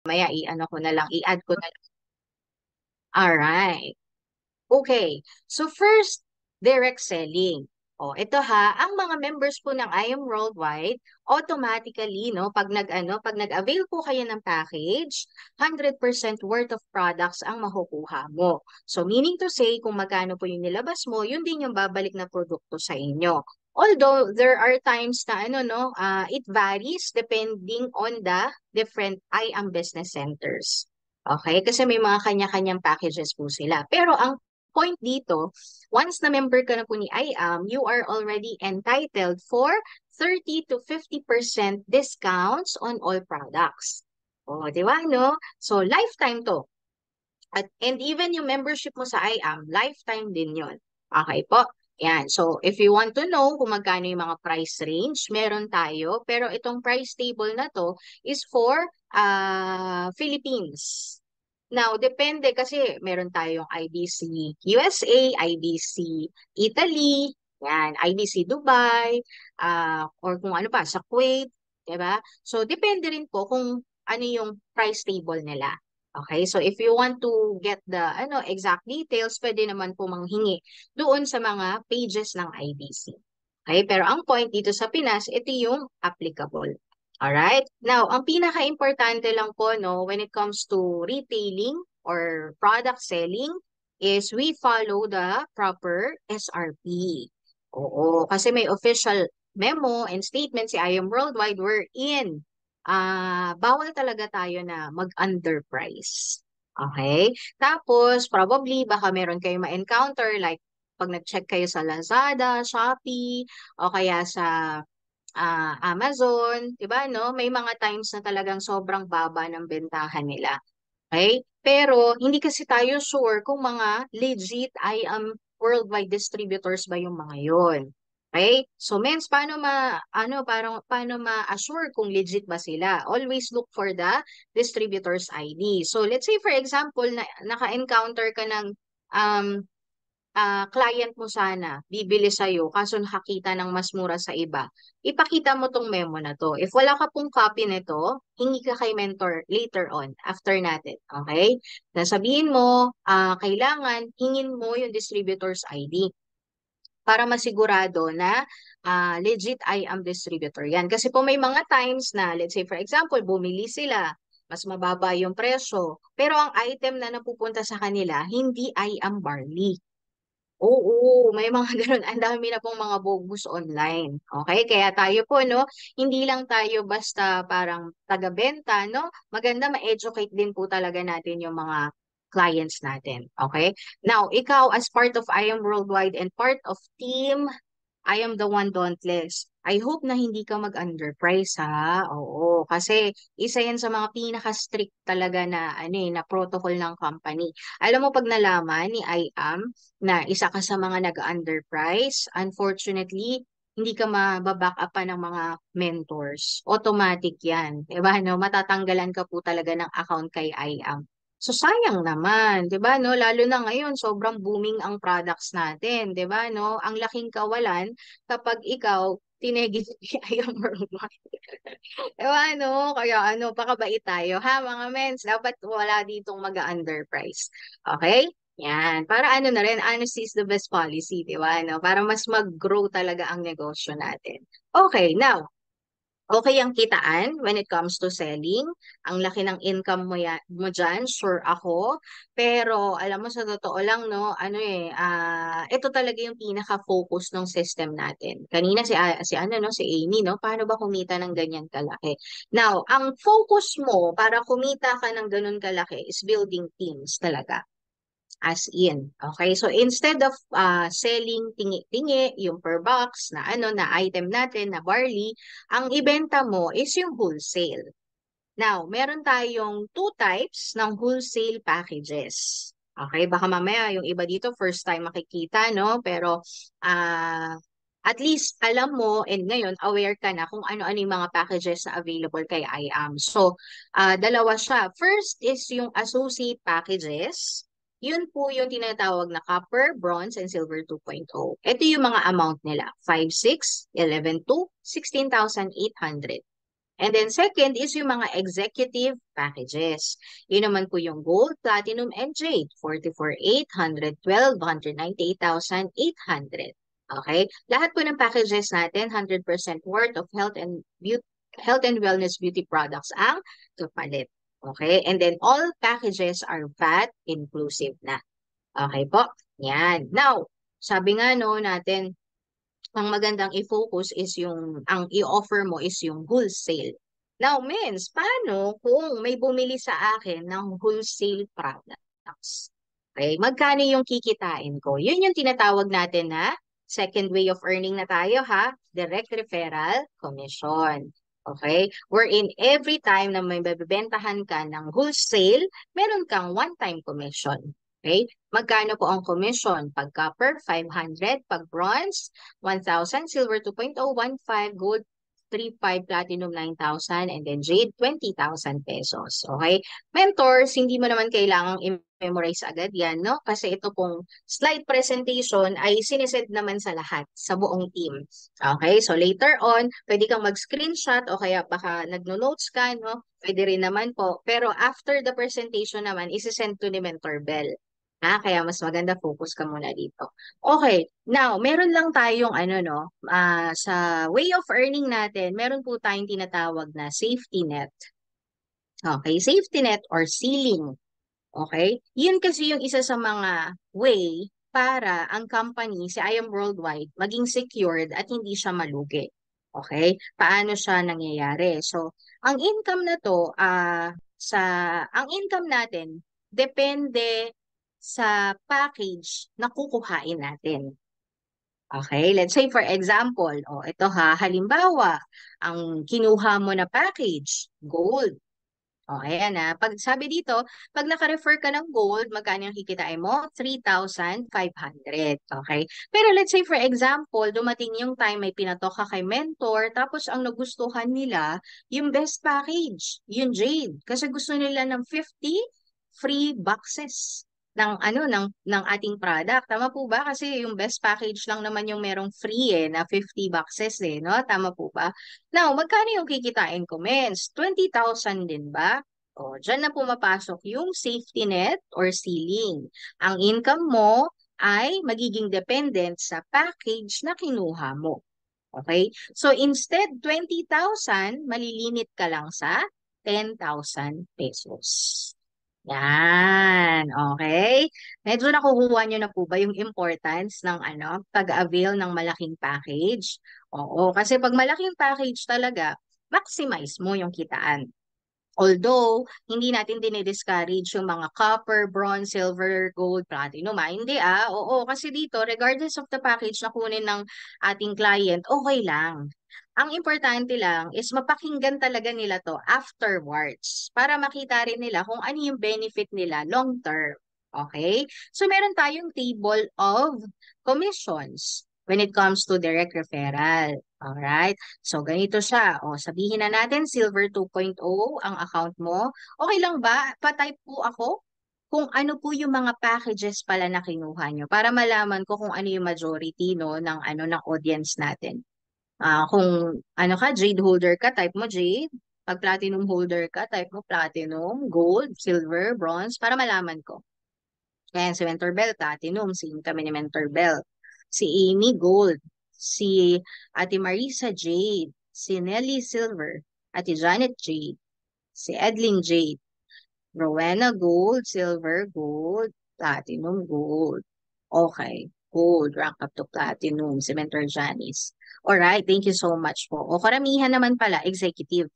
Maya i-ano ko na lang, i-add ko na lang. Alright. Okay. So first, direct selling. O, ito ha, ang mga members po ng I Am Worldwide, automatically, no, pag nag-avail po kayo ng package, 100% worth of products ang makukuha mo. So meaning to say, kung magkano po yung nilabas mo, yun din yung babalik na produkto sa inyo. Although there are times na it varies depending on the different I Am business centers. Okay? Kasi may mga kanya-kanyang packages po sila. Pero ang point dito, once na member ka na po ni IAM, you are already entitled for 30 to 50% discounts on all products. O, di ba, no? So, lifetime to. And even yung membership mo sa IAM, lifetime din yon. Okay po? Yan. So, if you want to know kung magkano yung mga price range, meron tayo. Pero itong price table na to is for Philippines. Now, depende kasi meron tayong IBC USA, IBC Italy, yan, IBC Dubai, or kung ano pa, sa Kuwait, diba? So, depende rin po kung ano yung price table nila. Okay, so if you want to get the exact details, pwede naman po manghingi doon sa mga pages ng IBC. Okay, pero ang point dito sa Pinas, ito yung applicable. Alright? Now, ang pinaka-importante lang po, no, when it comes to retailing or product selling is we follow the proper SRP. Oo, kasi may official memo and statement si I Am Worldwide wherein bawal talaga tayo na mag-underprice. Okay? Tapos, probably, baka meron kayong ma-encounter like pag nag-check kayo sa Lazada, Shopee, o kaya sa Amazon, 'di ba, no? May mga times na talagang sobrang baba ng bentahan nila. Okay? Pero hindi kasi tayo sure kung mga legit I am worldwide distributors ba yung mga yon. Okay? So, mens, paano ma-assure kung legit ba sila? Always look for the distributor's ID. So, let's say for example, na naka-encounter ka ng um, client mo sana, bibili sa'yo, kaso nakakita ng mas mura sa iba, ipakita mo tong memo na to. If wala ka pong copy nito, hingi ka kay mentor later on, after natin, okay? Nasabihin mo, kailangan hingin mo yung distributor's ID para masigurado na legit I am distributor yan. Kasi po may mga times na, let's say for example, bumili sila, mas mababa yung presyo, pero ang item na napupunta sa kanila, hindi I am barley. Oo, may mga ganun. Ang dami na pong mga bogus online. Okay? Kaya tayo po, no, hindi lang tayo basta parang taga-benta, no? Maganda ma-educate din po talaga natin yung mga clients natin. Okay? Now, ikaw as part of I Am Worldwide and part of team I am the one dauntless. I hope na hindi ka mag-underprice ha. Oo, kasi isa yan sa mga pinaka-strict talaga na na protocol ng company. Alam mo pag nalaman ni IAM na isa ka sa mga nag-underprice, unfortunately, hindi ka mababack up pa ng mga mentors. Automatic yan. Diba, no? Matatanggalan ka po talaga ng account kay IAM. So sayang naman, 'di ba, no? Lalo na ngayon, sobrang booming ang products natin, 'di ba, no? Ang laking kawalan kapag ikaw tinegi ayaw worldwide. Diba, ano? Kaya pakabait tayo, ha, mga mens? Dapat wala ditong mag-underprice. Okay? Yan. Para na rin, honesty is the best policy, di ba? No? Para mas mag-grow talaga ang negosyo natin. Okay, now, okay ang kitaan when it comes to selling. Ang laki ng income mo dyan, sure ako. Pero alam mo sa totoo lang, no, ito talaga yung pinaka-focus ng system natin. Kanina si Amy, no, paano ba kumita ng ganyan kalaki? Now, ang focus mo para kumita ka ng ganun kalaki is building teams talaga. As in. Okay? So instead of selling tingi-tingi, yung per box na na item natin na barley, ang ibenta mo is yung wholesale. Now, meron tayong two types ng wholesale packages. Okay, baka mamaya yung iba dito first time makikita, no? Pero at least alam mo and ngayon aware ka na kung ano-ano yung mga packages na available kay IAM. So, dalawa siya. First is yung associate packages. Yun po yung tinatawag na copper, bronze, and silver 2.0. Ito yung mga amount nila. 5,6, 11,2, 16,800. And then second is yung mga executive packages. Yun naman po yung gold, platinum, and jade. 44,800, 198,800. Okay? Lahat po ng packages natin, 100% worth of health and wellness beauty products ang kapalit. Okay? And then all packages are VAT inclusive na. Okay po? Yan. Now, sabi nga no natin, ang magandang i-focus is ang i-offer mo is yung wholesale. Now, means, paano kung may bumili sa akin ng wholesale products? Okay, magkano yung kikitain ko? Yun yung tinatawag natin na second way of earning na tayo ha, direct referral commission. Okay? Wherein every time na may bebentahan ka ng wholesale, meron kang one-time commission. Okay? Magkano po ang commission? Pag copper, 500. Pag bronze, 1,000. Silver, 2.015. Gold, 3.5. Platinum, 9,000. And then jade, 20,000 pesos. Okay? Mentors, hindi mo naman kailangang i-memorize agad yan, no? Kasi ito pong slide presentation ay sinesend naman sa lahat, sa buong team. Okay? So later on, pwede kang mag-screenshot o kaya baka nagno-notes ka, no? Pwede rin naman po. Pero after the presentation naman, isi-send to ni Mentor Bell. Kaya mas maganda focus ka muna dito. Okay, now, meron lang tayong sa way of earning natin, meron po tayong tinatawag na safety net. Okay, safety net or ceiling. Okay? Yun kasi yung isa sa mga way para ang company, si I Am Worldwide, maging secured at hindi siya malugi. Okay? Paano siya nangyayari? So, ang income na to, ang income natin, depende sa package na kukuhain natin. Okay, let's say for example, ito ha, halimbawa, ang kinuha mo na package, gold. Ayan na. Pag sabi dito, pag naka-refer ka ng gold, magkano yung kikitain mo? 3,500. Okay? Pero let's say for example, dumating yung time may pinatok ka kay mentor, tapos ang nagustuhan nila, yung best package, yung jade. Kasi gusto nila ng 50 free boxes ng ating product. Tama po ba? Kasi yung best package lang naman yung merong free na 50 boxes no? Tama po ba? Now, magkano yung kikitain ko, mens? 20,000 din ba? O, dyan na pumapasok yung safety net or ceiling. Ang income mo ay magiging dependent sa package na kinuha mo. Okay? So, instead 20,000, malilimit ka lang sa 10,000 pesos. Yan, okay? Medyo nakukuha nyo na po ba yung importance ng pag-avail ng malaking package? Oo, kasi pag malaking package talaga, maximize mo yung kitaan. Although, hindi natin dinidiscourage yung mga copper, bronze, silver, gold, platinum. Hindi Oo, kasi dito, regardless of the package na kunin ng ating client, okay lang. Ang importante lang is mapakinggan talaga nila to afterwards para makita rin nila kung ano yung benefit nila long term. Okay? So, meron tayong table of commissions when it comes to direct referral. Alright? So, ganito siya. O, sabihin na natin, Silver 2.0 ang account mo. Okay lang ba? Pa-type po ako kung ano po yung mga packages pala na kinuha nyo para malaman ko kung ano yung majority ng audience natin. Kung jade holder ka, type mo jade. Pag platinum holder ka, type mo platinum, gold, silver, bronze, para malaman ko. Ayan, si Mentor Bell, platinum. Si kami ni Mentor Bell. Si Amy, gold. Si Ate Marisa, jade. Si Nelly, silver. Ate Janet, jade. Si Edlin, jade. Rowena, gold, silver, gold, platinum, gold. Okay, gold, rank up to platinum. Si Mentor Janice. Alright, thank you so much po. O karamihan naman pala, executive.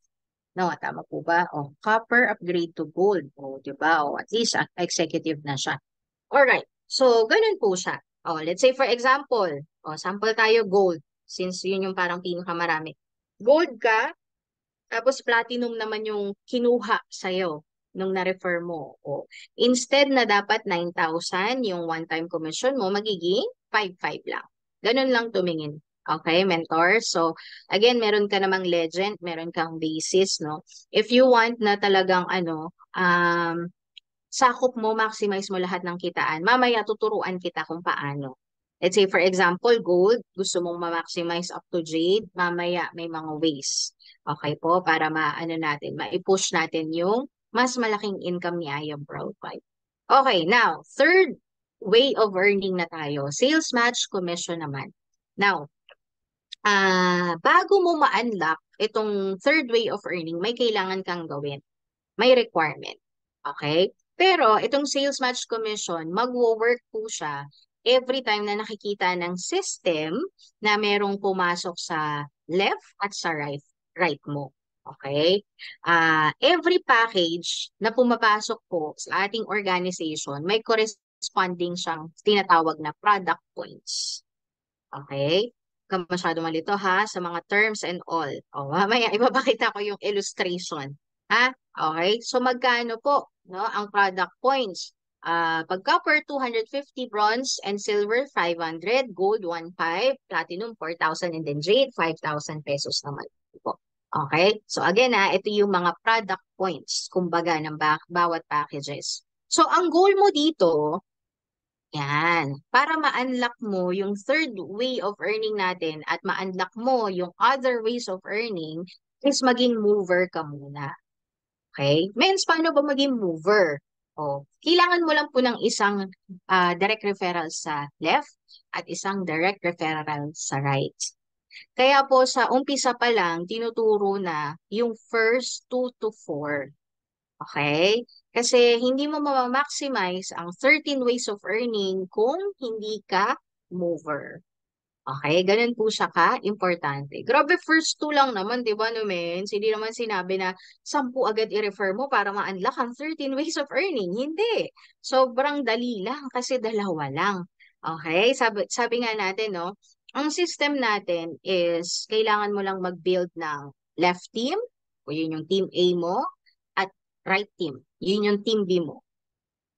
No, tama po ba? O, copper upgrade to gold. O, di ba? O, at least executive na siya. Alright. So, ganun po siya. Oh, let's say for example, sample tayo gold since yun yung parang pinakamarami. Gold ka, tapos platinum naman yung kinuha sa'yo nung na-refer mo. Instead na dapat 9,000 yung one-time commission mo, magiging 5,500 lang. Ganun lang tumingin. Okay, mentor? So, again, meron ka namang legend, meron kang basis, no? If you want na talagang sakop mo, maximize mo lahat ng kitaan. Mamaya tuturuan kita kung paano. Let's say, for example, gold, gusto mong ma-maximize up to jade, mamaya may mga ways. Okay po, para maano natin, ma-push natin yung mas malaking income ni Aya Broadband. Okay, now, third way of earning na tayo, sales match commission naman. Now, bago mo ma-unlock itong third way of earning, may kailangan kang gawin. May requirement. Okay? Pero itong sales match commission, magwo-work po siya every time na nakikita ng system na merong pumasok sa left at sa right mo. Okay? Every package na pumapasok po sa ating organization, may corresponding siyang tinatawag na product points. Okay? Huwag ka masyado malito ha sa mga terms and all. O, mamaya ipapakita ko yung illustration. Ha? Okay? So magkano po no, ang product points? Pag copper, 250, bronze and silver, 500, gold, 1,500, platinum, 4,000, and then jade, 5,000 pesos naman po. Okay? So again ito yung mga product points, kumbaga, ng bawat packages. So ang goal mo dito, yan. Para ma-unlock mo yung third way of earning natin at ma-unlock mo yung other ways of earning is maging mover ka muna. Okay? Means, paano ba maging mover? Kailangan mo lang po ng isang direct referral sa left at isang direct referral sa right. Kaya po sa umpisa pa lang, tinuturo na yung first 2 to 4. Okay? Kasi hindi mo ma-maximize ang 13 ways of earning kung hindi ka mover. Okay? Ganun po siya ka-importante. Grabe, first two lang naman, di ba, no, men? Hindi naman sinabi na 10 agad i-refer mo para ma-unlock ang 13 ways of earning. Hindi. Sobrang dali lang kasi dalawa lang. Okay? Sabi nga natin, no, ang system natin is kailangan mo lang mag-build ng left team, o yun yung team A mo, at right team. Yun yung team B mo.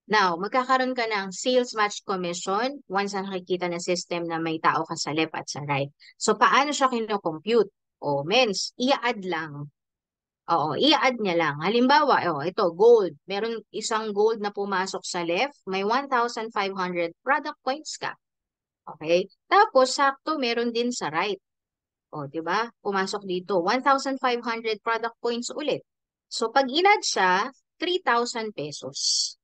Now, magkakaroon ka ng sales match commission once na nakikita ng system na may tao ka sa left at sa right. So, paano siya kino-compute? Means, i-add lang. I-add niya lang. Halimbawa, ito, gold. Meron isang gold na pumasok sa left, may 1,500 product points ka. Okay? Tapos, sakto, meron din sa right. Di ba? Pumasok dito, 1,500 product points ulit. So, pag in-add siya, 3,000 pesos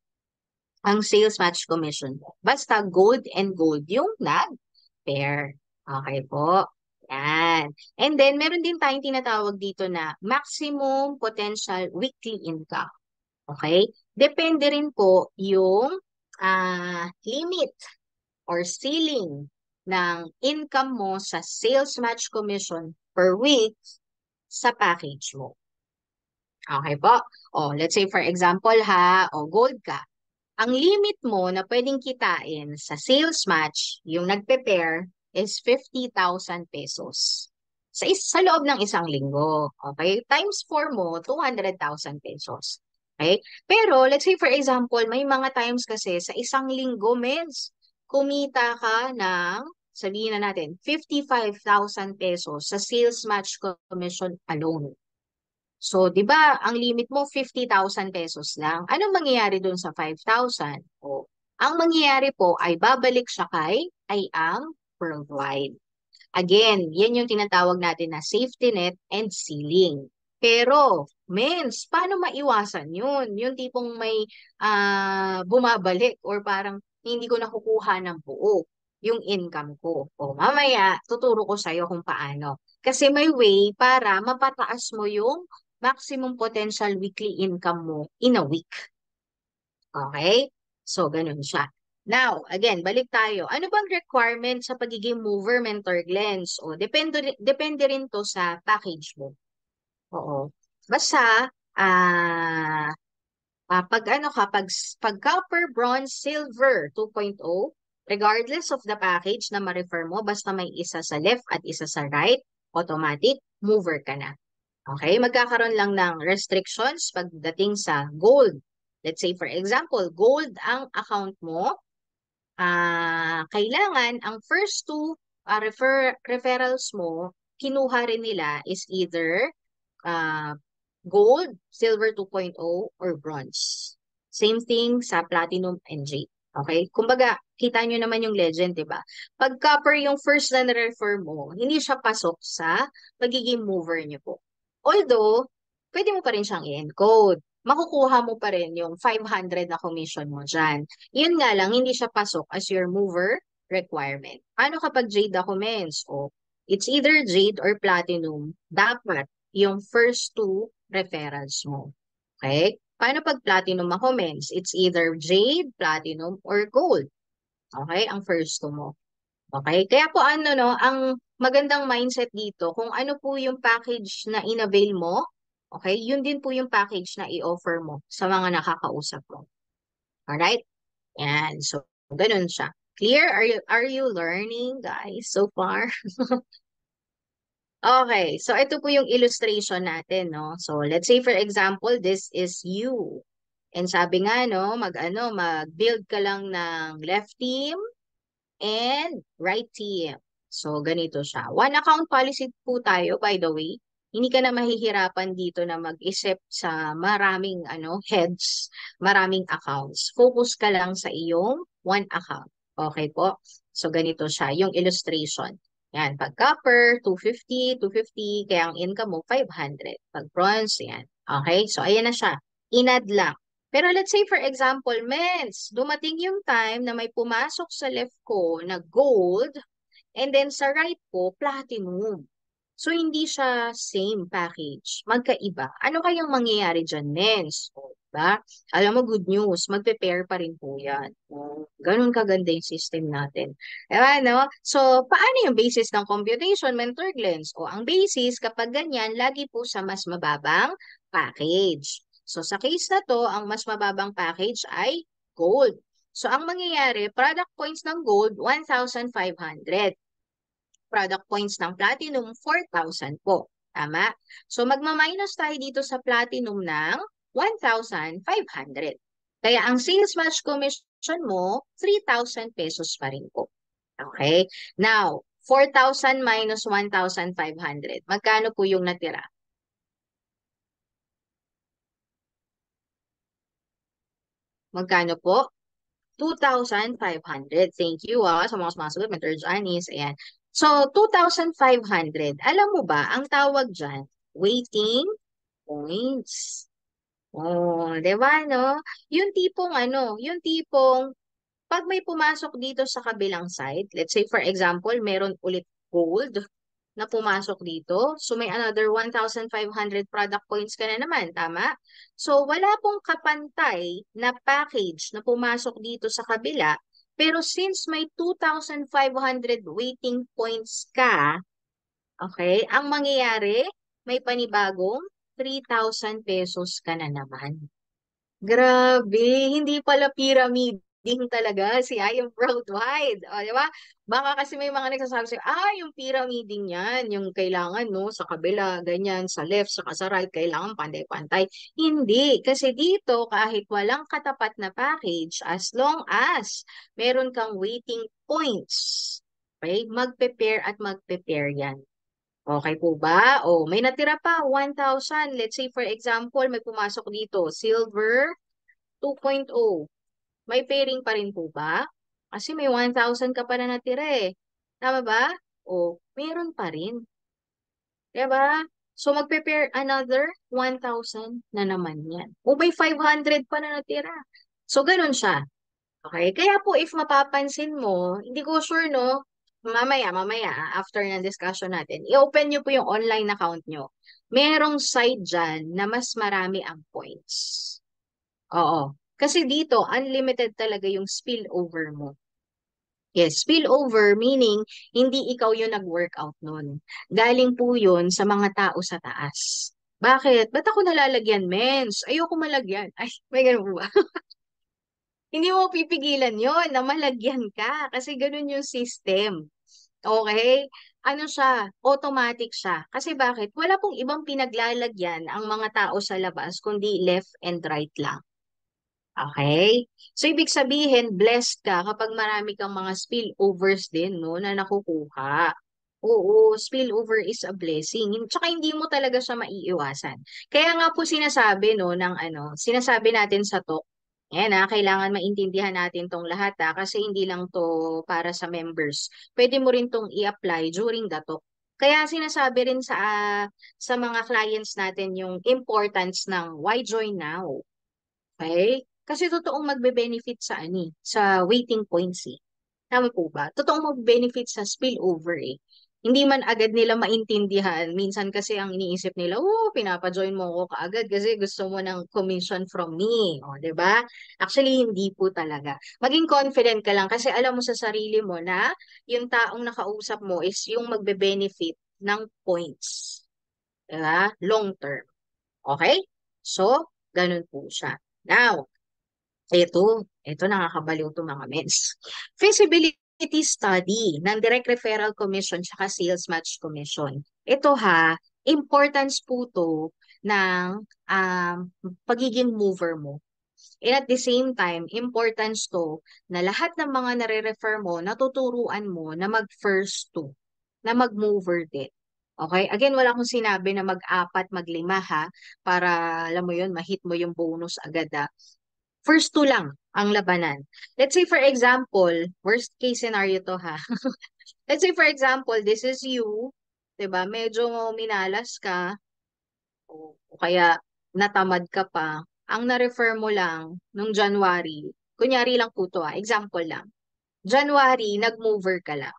ang sales match commission mo. Basta gold and gold yung nag-pair. Okay po. Yan. And then, meron din tayong tinatawag dito na maximum potential weekly income. Okay? Depende rin po yung limit or ceiling ng income mo sa sales match commission per week sa package mo. Okay po? Let's say for example gold ka. Ang limit mo na pwedeng kitain sa sales match, yung nagpe-pair, is 50,000 pesos. Sa loob ng isang linggo. Okay? Times 4 mo, 200,000 pesos. Okay? Pero, let's say for example, may mga times kasi sa isang linggo, mens, kumita ka ng, sabihin na natin, 55,000 pesos sa sales match commission alone. So, 'di ba, ang limit mo 50,000 pesos lang. Anong mangyayari doon sa 5,000? Ang mangyayari po ay babalik siya kay I-Am Worldwide. Again, yan yung tinatawag natin na safety net and ceiling. Pero, mens, paano maiwasan yun? Yung tipong may bumabalik or parang hindi ko nakukuha ng buo yung income ko. Mamaya, tuturo ko sa'yo kung paano. Kasi may way para mapataas mo yung maximum potential weekly income mo in a week. Okay? So, ganun siya. Now, again, balik tayo. Ano bang requirement sa pagiging mover, mentor, Glens? Depende rin to sa package mo. Oo. Basta, pag copper, bronze, silver 2.0, regardless of the package na ma-refer mo, basta may isa sa left at isa sa right, automatic, mover ka na. Okay? Magkakaroon lang ng restrictions pagdating sa gold. Let's say, for example, gold ang account mo, kailangan ang first two referrals mo, kinuha rin nila is either gold, silver 2.0, or bronze. Same thing sa platinum and jade. Okay? Kumbaga, kita nyo naman yung legend, di ba? Pag copper yung first na na-refer mo, hindi siya pasok sa pagiging mover nyo po. Although, pwede mo pa rin siyang i-encode. Makukuha mo pa rin yung 500 na commission mo dyan. Yun nga lang, hindi siya pasok as your mover requirement. Paano kapag Jade documents? O, it's either Jade or Platinum. Dapat yung first two referrals mo. Okay? Paano pag platinum ako, mens? It's either jade, platinum, or gold. Okay? Ang first two mo. Okay? Kaya po ano no, ang magandang mindset dito, kung ano po yung package na inavail mo, okay? Yun din po yung package na i-offer mo sa mga nakakausap mo. Alright? Yan. So, ganun siya. Clear? Are you learning, guys, so far? Okay, so ito po yung illustration natin, no? So, let's say for example, this is you. And sabi nga, no, mag-build ka lang ng left team and right team. So, ganito siya. One account policy po tayo, by the way. Hindi ka na mahihirapan dito na mag-isip sa maraming heads, maraming accounts. Focus ka lang sa iyong one account. Okay po? So, ganito siya, yung illustration. Yan, pag copper, 250, 250, kaya ang income mo, 500. Pag bronze, yan. Okay, so ayan na siya. Inad lang. Pero let's say for example, mens, dumating yung time na may pumasok sa left ko na gold and then sa right ko, platinum. So, hindi siya same package. Magkaiba. Ano kayang mangyayari dyan, mens? O, diba? Alam mo, good news. Magpe-pair pa rin po yan. O, ganun kaganda yung system natin. Diba, no? So, paano yung basis ng computation, mentor Glens? O, ang basis, kapag ganyan, lagi po sa mas mababang package. So, sa case na to, ang mas mababang package ay gold. So, ang mangyayari, product points ng gold, 1,500. Product points ng platinum, 4,000 po. Tama? So, magma-minus tayo dito sa platinum ng 1,500. Kaya ang sales match commission mo, 3,000 pesos pa rin po. Okay? Now, 4,000 minus 1,500. Magkano po yung natira? Magkano po? 2,500. Thank you sa mga sumasagot. Mentor Janice. Ayan. So, 2,500. Alam mo ba, ang tawag dyan, waiting points. Oh, di ba, no? Yung tipong, pag may pumasok dito sa kabilang side, let's say for example, meron ulit gold na pumasok dito. So, may another 1,500 product points ka na naman, tama? So, wala pong kapantay na package na pumasok dito sa kabila. Pero since may 2,500 waiting points ka, okay, ang mangyayari, may panibagong 3,000 pesos ka na naman. Grabe, hindi pala pyramiding talaga si I am worldwide. O, di ba? Baka kasi may mga nagsasabi sa'yo, yung pyramiding yan, yung kailangan, no, sa kabila, ganyan, sa left, sa right, kailangan pantay-pantay. Hindi, kasi dito, kahit walang katapat na package, as long as meron kang waiting points, okay, magpe-pair at magpe-pair yan. Okay po ba? O, may natira pa, 1,000. Let's say, for example, may pumasok dito, silver 2.0. May pairing pa rin po ba? Kasi may 1,000 ka pa na natira eh. Tama ba? O, meron pa rin. Diba? So, magpe-pair another 1,000 na naman yan. O, may 500 pa na natira. So, ganun siya. Okay? Kaya po, if mapapansin mo, hindi ko sure, no? Mamaya, after ng discussion natin, i-open nyo po yung online account nyo. Merong site dyan na mas marami ang points. Oo. Kasi dito, unlimited talaga yung spillover mo. Yes, spillover meaning hindi ikaw yung nag-workout nun. Galing po yun sa mga tao sa taas. Bakit? Ba't ako nalalagyan, mens? Ayoko malagyan. Ay, may ganun po ba? Hindi mo pipigilan yon na malagyan ka kasi ganun yung system. Okay? Ano siya? Automatic siya. Kasi bakit? Wala pong ibang pinaglalagyan ang mga tao sa labas kundi left and right lang. Okay? So, ibig sabihin, blessed ka kapag marami kang mga spillovers din, no, na nakukuha. Oo, spillover is a blessing. Tsaka hindi mo talaga siya maiiwasan. Kaya nga po sinasabi, no, sinasabi natin sa talk, Ayan kailangan maintindihan natin tong lahat kasi hindi lang to para sa members. Pwede mo rin tong i-apply during the talk. Kaya sinasabi rin sa mga clients natin yung importance ng why join now. Okay? Kasi totoong magbe-benefit sa sa waiting points eh. Tama po ba? Totoong mag-benefit sa spillover eh. Hindi man agad nila maintindihan. Minsan kasi ang iniisip nila, oh, pinapa-join mo ako kaagad kasi gusto mo ng commission from me. O, 'di ba? Actually, hindi po talaga. Maging confident ka lang kasi alam mo sa sarili mo na yung taong nakausap mo is yung magbe-benefit ng points. 'Di ba? Long term. Okay? So, ganun po siya. Now, ito nakakabaliw to mga mens. Feasibility study ng Direct Referral Commission tsaka Sales Match Commission. Ito importance po to ng pagiging mover mo. And at the same time, importance to na lahat ng mga nare-refer mo, natuturuan mo na mag-first to, na mag-mover din. Okay? Again, wala akong sinabi na mag-apat, maglima para alam mo yun, mahit mo yung bonus agad First two lang ang labanan. Let's say for example, worst case scenario to Let's say for example, this is you, 'di ba? Medyo minalas ka o kaya natamad ka pa. Ang na-refer mo lang nung January, kunyari lang po to example lang. January, nag-mover ka lang.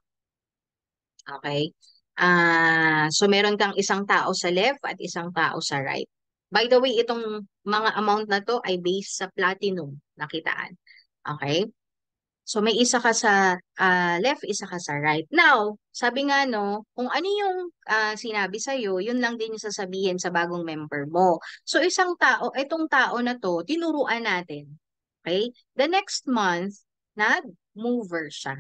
Okay? So meron kang isang tao sa left at isang tao sa right. By the way, itong mga amount na to ay based sa platinum nakitaan. Okay? So may isa ka sa left, isa ka sa right. Now, sabi nga no, kung ano yung sinabi sa yun lang din yung sasabihin sa bagong member mo. So isang tao, itong tao na to, tinuruan natin. Okay? The next month, nag-mover siya.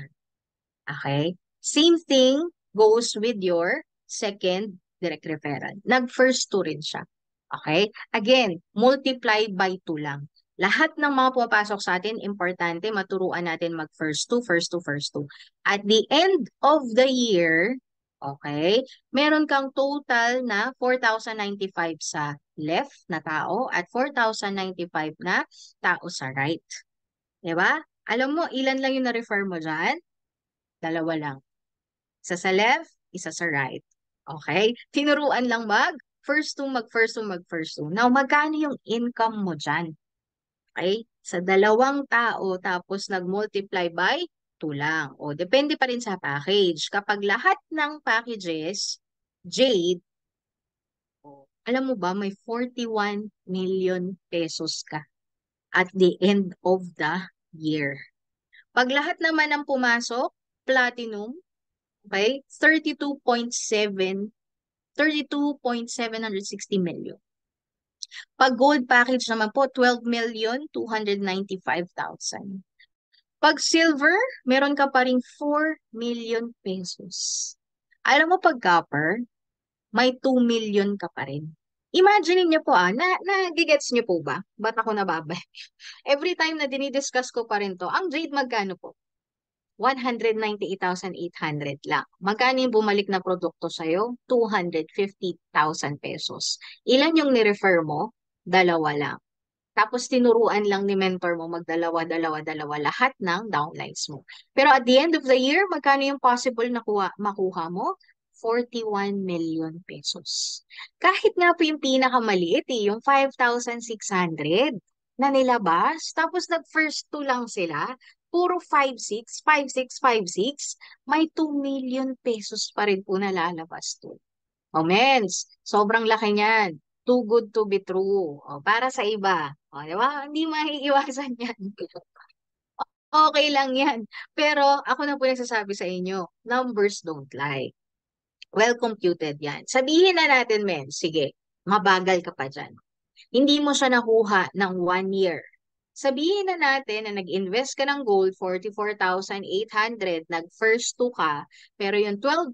Okay? Same thing goes with your second direct referral. Nag-first two rin siya. Okay? Again, multiply by 2 lang. Lahat ng mga pumapasok sa atin, importante maturuan natin mag-first two, first two, first two. At the end of the year, okay, meron kang total na 4,095 sa left na tao at 4,095 na tao sa right. Diba? Alam mo, ilan lang yung na-refer mo dyan? Dalawa lang. Isa sa left, isa sa right. Okay? Tinuruan lang first two, mag-first two, mag-first two. Now, magkano yung income mo dyan? Okay? Sa dalawang tao, tapos nag-multiply by 2 lang. O, depende pa rin sa package. Kapag lahat ng packages, Jade, alam mo ba, may 41 million pesos ka at the end of the year. Pag lahat naman ng pumasok, platinum, okay, 32.760 million. Pag gold package naman po, 12,295,000. Pag silver, meron ka pa ring 4 million pesos. Alam mo pag copper, may 2 million ka pa rin. Imagine niyo po na-gets niyo po ba? Ba't ako nababay? Every time na dinidiscuss ko pa rin to, ang jade magkano po? 198,800 lang. Magkano yung bumalik na produkto sa'yo? 250,000 pesos. Ilan yung ni-refer mo? Dalawa lang. Tapos tinuruan lang ni mentor mo magdalawa, dalawa, dalawa lahat ng downlines mo. Pero at the end of the year, magkano yung possible na makuha mo? 41 million pesos. Kahit nga po yung pinakamaliit yung 5,600 na nilabas, tapos nag-first two lang sila, puro 5,6, 5,6, 5,6, may 2 million pesos pa rin po na lalabas to. O mens, sobrang laki niyan. Too good to be true. O, para sa iba. O, di ba? Hindi maiiwasan yan. Okay lang yan. Pero ako na po nagsasabi sa inyo, numbers don't lie. Well computed yan. Sabihin na natin, men, sige, mabagal ka pa dyan. Hindi mo siya nakuha ng 1 year. Sabihin na natin na nag-invest ka ng gold, 44,800, nag-first two ka, pero yung 12.2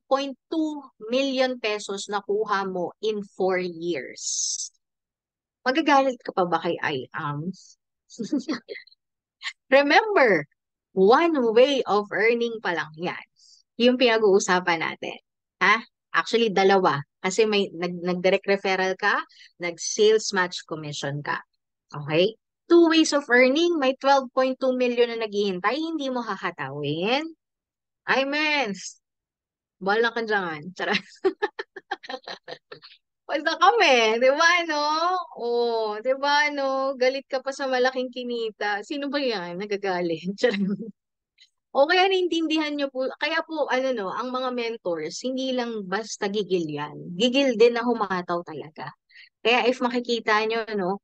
million pesos nakuha mo in 4 years. Magagalit ka pa ba kay IAM? Remember, one way of earning pa lang yan. Yung pinag-uusapan natin. Actually, dalawa. Kasi may nag-direct referral ka, nag-sales match commission ka. Okay? Two ways of earning, may 12.2 million na naghihintay, hindi mo hahatawin? Ay, mens, bahala ka dyan. Charot. Basta kami, di ba, no? Oh, di ba, no? Galit ka pa sa malaking kinita. Sino ba yan? Nagagalit. Charot. O kaya naintindihan nyo po, kaya po, ano no, ang mga mentors, hindi lang basta gigil yan. Gigil din na humataw talaga. Kaya if makikita nyo, no,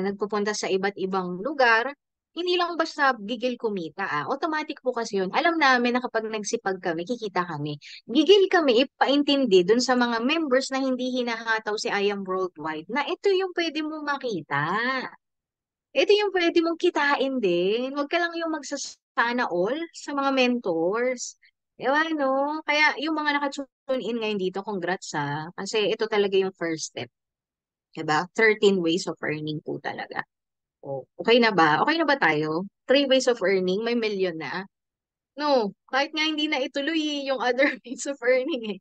nagpupunta sa iba't ibang lugar, hindi lang basta gigil kumita, automatic po kasi yun. Alam namin na kapag nagsipag kami, kikita kami. Gigil kami, ipaintindi dun sa mga members na hindi hinahataw si I Am Worldwide na ito yung pwede mo makita. Ito yung pwede mong kitain din. Huwag ka lang yung magsasana all sa mga mentors. Ewan, no? Kaya yung mga nakatune in ngayon dito, congrats ha. Kasi ito talaga yung first step. Diba? 13 ways of earning po talaga. O, okay na ba? Okay na ba tayo? 3 ways of earning, may million na. No, kahit nga hindi na ituloy yung other ways of earning eh.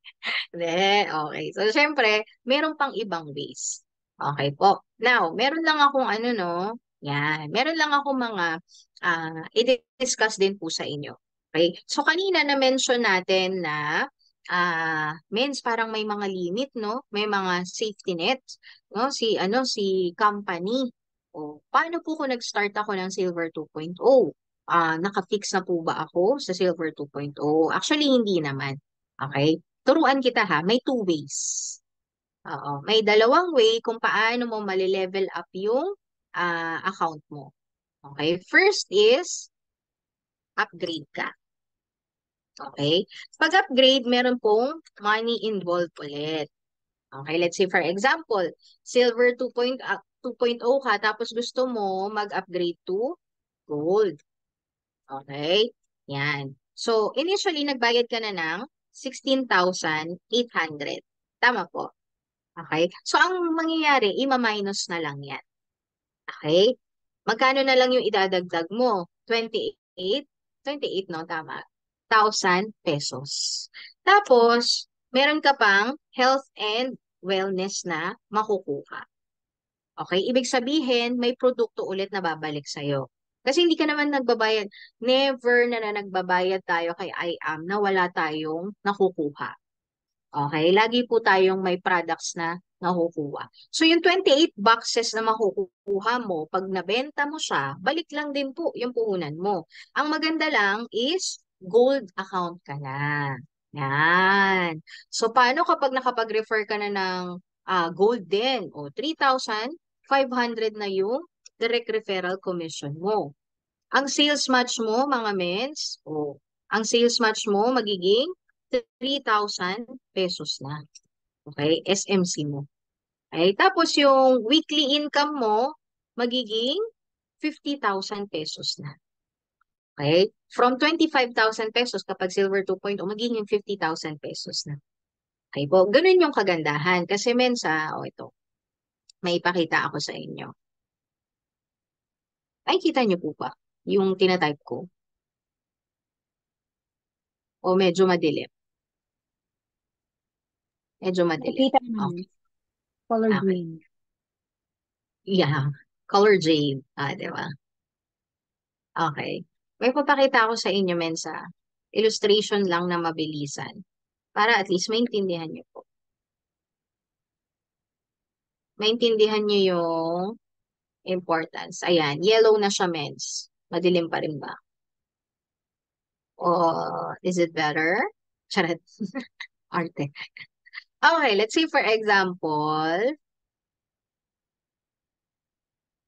Hindi, okay. So, syempre, meron pang ibang ways. Okay po. Now, meron lang akong ano, no? Yan. Meron lang akong mga i-discuss din po sa inyo. Okay? So, kanina na-mention natin na means parang may mga limit, no? May mga safety net, no? Si company. O, paano po kung nag-start ako ng Silver 2.0? Naka-fix na po ba ako sa Silver 2.0? Actually, hindi naman. Okay? Turuan kita ha, may two ways. Oo, may dalawang way kung paano mo mali-level up yung account mo. Okay? First is, upgrade ka. Okay? Pag-upgrade, meron pong money involved ulit. Okay, let's say for example, Silver 2.0 ka, tapos gusto mo mag-upgrade to Gold. Okay? Yan. So, initially, nagbayad ka na ng 16,800. Tama po. Okay? So, ang mangyayari, ima-minus na lang yan. Okay? Magkano na lang yung idadagdag mo? 28 no? Tama. 1,000 pesos. Tapos, meron ka pang health and wellness na makukuha. Okay? Ibig sabihin, may produkto ulit na babalik sa'yo. Kasi hindi ka naman nagbabayad. Never na nagbabayad tayo kay IAM na wala tayong nakukuha. Okay? Lagi po tayong may products na nakukuha. So, yung 28 boxes na makukuha mo, pag nabenta mo siya, balik lang din po yung puhunan mo. Ang maganda lang is gold account ka na. Yan. So, paano kapag nakapag-refer ka na ng gold din? O, 3,500 na yung direct referral commission mo. Ang sales match mo, mga mens, ang sales match mo magiging 3,000 pesos na. Okay? SMC mo. Okay? Tapos yung weekly income mo, magiging 50,000 pesos na. Okay? From 25,000 pesos kapag Silver 2.0, magiging 50,000 pesos na. Okay po? Ganun yung kagandahan. Kasi mensa, ito, may ipakita ako sa inyo. Ay, kita niyo po ba? Yung tinatype ko. O medyo madilim. Medyo madilim. Nakikita naman. Okay. Color Okay. green. Yeah. Color jade. Di ba? Okay. May papakita ako sa inyo, Mensa. Illustration lang na mabilisan. Para at least maintindihan niyo po. Maintindihan niyo yung importance. Ayan. Yellow na siya, Mens. Madilim pa rin ba? Oh, is it better? Charot. Arte. Okay, let's say for example,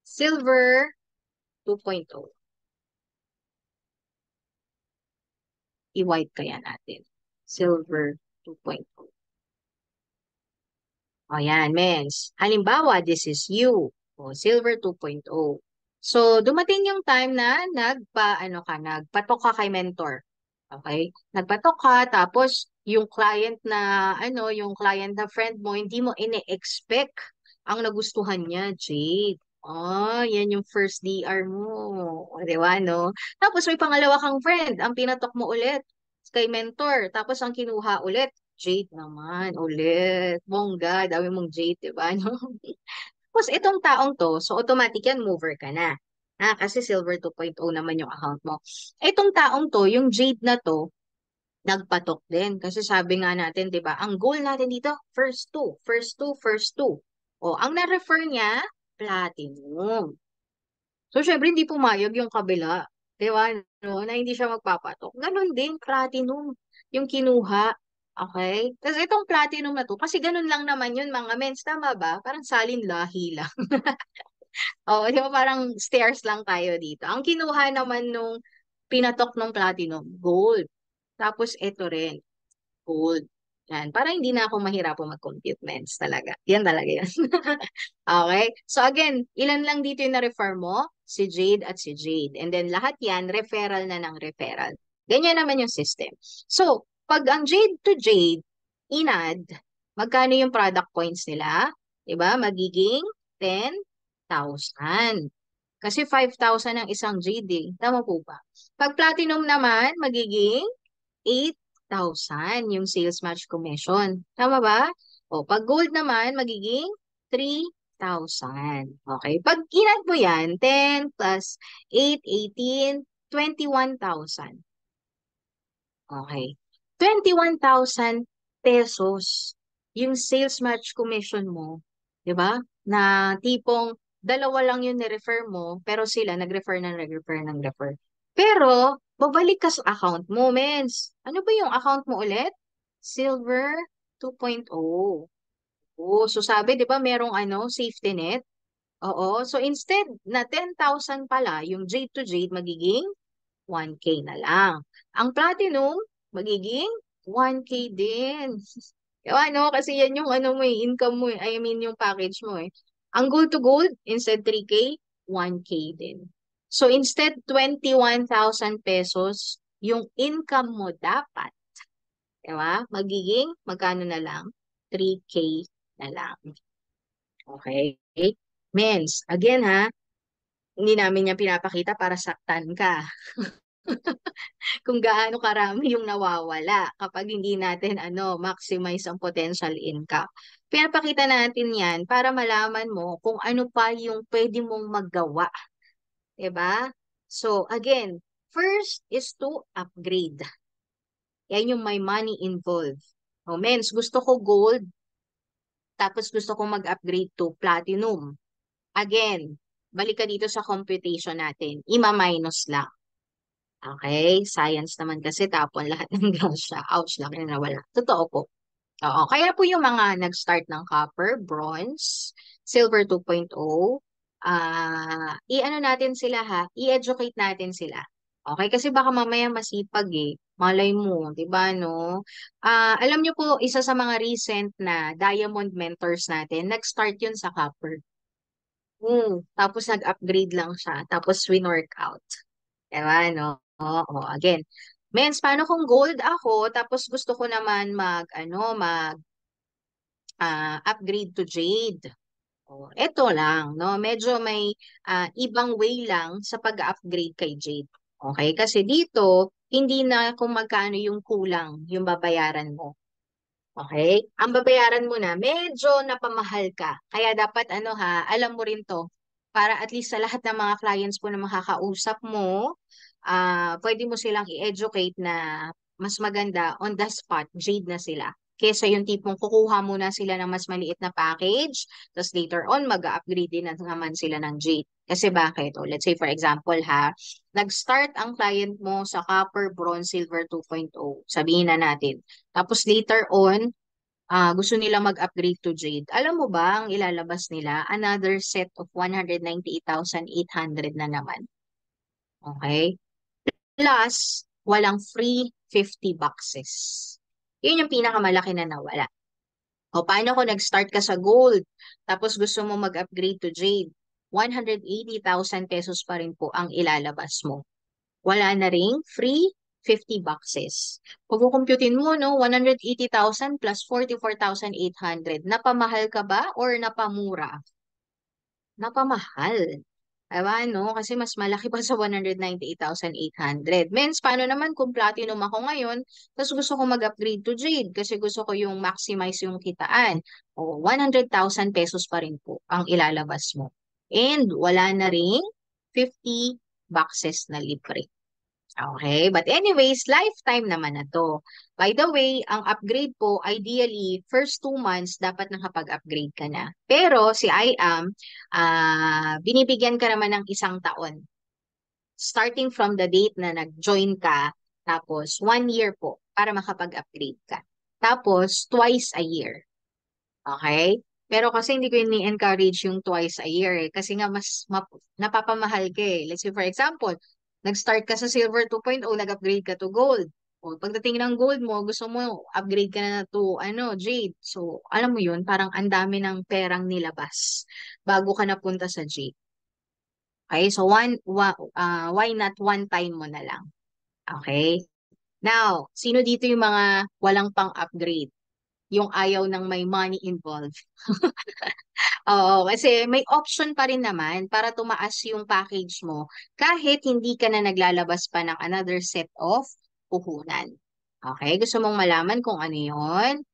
Silver 2.0. I-white kaya natin. Silver 2.0. O yan, mens. Halimbawa, this is you. O, Silver 2.0. So, dumating yung time na nagpatok ka kay mentor. Okay? Nagpatok ka, tapos yung client na, yung client na friend mo, hindi mo ine-expect ang nagustuhan niya, Jade. Oh, yan yung first DR mo. O, di ba, no? Tapos may pangalawa kang friend, ang pinatok mo ulit kay mentor. Tapos ang kinuha ulit, Jade naman, ulit. Bongga, dami mong Jade, di ba? No? Tapos itong taong to, so automatic yan, mover ka na. Kasi Silver 2.0 naman yung account mo. Itong taong to, yung Jade na to, nagpatok din. Kasi sabi nga natin, di ba, ang goal natin dito, first two, first two, first two. O, ang na-refer niya, platinum. So, syempre, hindi pumayag yung kabila. Di ba? No, na hindi siya magpapatok. Ganon din, platinum yung kinuha. Okay? Tapos itong platinum na to, kasi ganun lang naman yun, mga mens, tama ba? Parang salin lahi lang. Oo, di ba parang stairs lang tayo dito. Ang kinuha naman nung pinatok ng platinum, gold. Tapos ito rin, gold. Yan. Para hindi na ako mahirapang mag-compute mens talaga. Yan talaga yan. Okay? So again, ilan lang dito yung na-refer mo? Si Jade at si Jade. And then lahat yan, referral na ng referral. Ganyan naman yung system. So, pag ang Jade to Jade, inad, magkano yung product points nila? Diba? Magiging 10,000. Kasi 5,000 ang isang Jade eh. Tama po ba? Pag platinum naman, magiging 8,000 yung sales match commission. Tama ba? O, pag gold naman, magiging 3,000. Okay. Pag inad mo yan, 10 plus 8, 18, 21,000. Okay. 21,000 pesos yung sales match commission mo. 'Di ba? Na tipong dalawa lang yung ni-refer mo, pero sila nag-refer ng nag-refer ng refer. Pero, babalik ka sa account mo, mens. Ano ba yung account mo ulit? Silver 2.0. Oh, so sabi, 'di ba, merong safety net? Oo. So instead na 10,000 pala, yung Jade to Jade magiging 1K na lang. Ang platinum, magiging 1K din. Kasi yan yung mo income mo I mean yung package mo eh. Ang gold to gold, instead 3K, 1K din. So instead 21,000 pesos, yung income mo dapat, diba? Magiging, magkano na lang? 3K na lang. Okay? Mens, again ha, hindi namin yan pinapakita para saktan ka. Kung gaano karami yung nawawala kapag hindi natin maximize ang potential income. Pinapakita natin yan para malaman mo kung ano pa yung pwede mong maggawa. 'Di ba? So, again, first is to upgrade. Yan yung may money involved. O, mens, gusto ko gold, tapos gusto ko mag-upgrade to platinum. Again, balik ka dito sa computation natin. Ima-minus lang. Okay, science naman kasi tapon lahat ng grasya. Ouch lang, yun nawala. Totoo po. Oo, kaya po yung mga nag-start ng copper, bronze, silver 2.0, i-ano natin sila ha, i-educate natin sila. Okay, kasi baka mamaya masipag eh. Malay mo, 'di ba no? Alam niyo po, isa sa mga recent na diamond mentors natin, nag-start yun sa copper. Tapos nag-upgrade lang siya, tapos win-workout. Diba, no? Oo, again. Mens, paano kung gold ako, tapos gusto ko naman upgrade to jade? Oh, eto lang, no? Medyo may ibang way lang sa pag-upgrade kay jade. Okay? Kasi dito, hindi na kung magkano yung kulang yung babayaran mo. Okay? Ang babayaran mo na, medyo napamahal ka. Kaya dapat alam mo rin to. Para at least sa lahat ng mga clients po na makakausap mo, pwede mo silang i-educate na mas maganda on the spot, Jade na sila. Kesa yung tipong kukuha muna sila ng mas maliit na package, tapos later on, mag-upgrade din na naman sila ng Jade. Kasi bakit? O, let's say for example ha, nag-start ang client mo sa copper, bronze, silver 2.0. Sabihin na natin. Tapos later on, gusto nila mag-upgrade to Jade. Alam mo ba, ang ilalabas nila, another set of 198,800 na naman. Okay? Plus, walang free 50 boxes. Yun yung pinakamalaki na nawala. O paano kung nag-start ka sa gold, tapos gusto mo mag-upgrade to Jade? 180,000 pesos pa rin po ang ilalabas mo. Wala na ring free 50 boxes. Pag kukumputin mo, no, 180,000 plus 44,800. Napamahal ka ba or napamura? Napamahal. Diba, no? Kasi mas malaki pa sa 198,800. Means, paano naman kung platinum ako ngayon, tapos gusto ko mag-upgrade to jade kasi gusto ko yung maximize yung kitaan. O, 100,000 pesos pa rin po ang ilalabas mo. And wala na ring 50 boxes na libre. Okay, but anyways, lifetime naman na to. By the way, ang upgrade po, ideally, first 2 months, dapat nakapag-upgrade ka na. Pero si IAM, binibigyan ka naman ng 1 taon. Starting from the date na nag-join ka, tapos 1 year po para makapag-upgrade ka. Tapos, twice a year. Okay? Pero kasi hindi ko ini-encourage yung twice a year eh. Kasi nga mas napapamahal ka eh. Let's say for example, nag-start ka sa silver 2.0, nag-upgrade ka to gold. O pagdating ng gold mo, gusto mo upgrade ka na to jade. So, alam mo yun, parang ang dami ng perang nilabas bago ka napunta sa jade. Okay? So, why not one time mo na lang? Okay? Now, sino dito yung mga walang pang-upgrade? Yung ayaw ng may money involved. Oo, kasi may option pa rin naman para tumaas yung package mo kahit hindi ka na naglalabas pa ng another set of puhunan. Okay? Gusto mong malaman kung ano yun?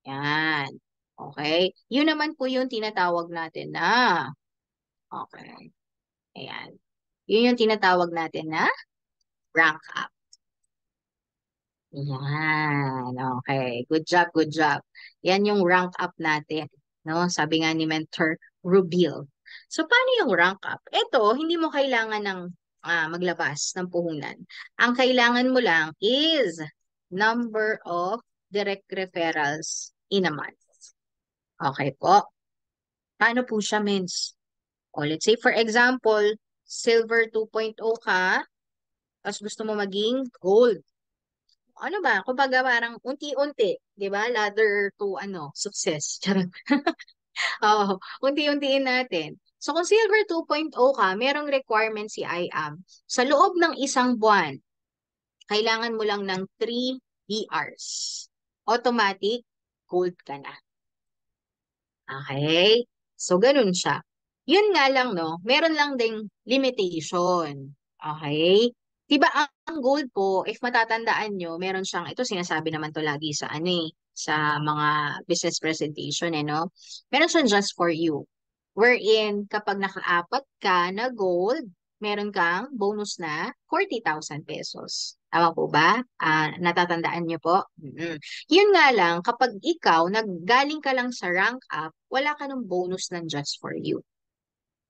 Yan. Okay? Yun naman po yung tinatawag natin na. Okay. Ayan. Yun yung tinatawag natin na rank up. Yan. Okay. Good job, good job. Yan yung rank up natin. No? Sabi nga ni Mentor Rubil. So, paano yung rank up? Ito, hindi mo kailangan ng maglabas ng puhunan. Ang kailangan mo lang is number of direct referrals in a month. Okay po. Paano po siya means? O, let's say for example, silver 2.0 ka, tapos gusto mo maging gold. Ano ba? Kumbaga parang unti-unti, 'di ba? Ladder to success. Charot. Oo, unti-untiin natin. So kung silver 2.0 ka, merong requirement si IAM. Sa loob ng 1 buwan, kailangan mo lang ng 3 DRs. Automatic, gold ka na. Okay? So ganun siya. Yun nga lang, no? Meron lang ding limitation. Okay? Diba ang gold po, if matatandaan nyo, meron siyang, ito sinasabi naman to lagi sa sa mga business presentation, no? Meron siyang just for you. Wherein, kapag nakaapat ka na gold, meron kang bonus na 40,000 pesos. Tama po ba? Natatandaan nyo po? Yun nga lang, kapag ikaw, naggaling ka lang sa rank up, wala ka ng bonus ng just for you.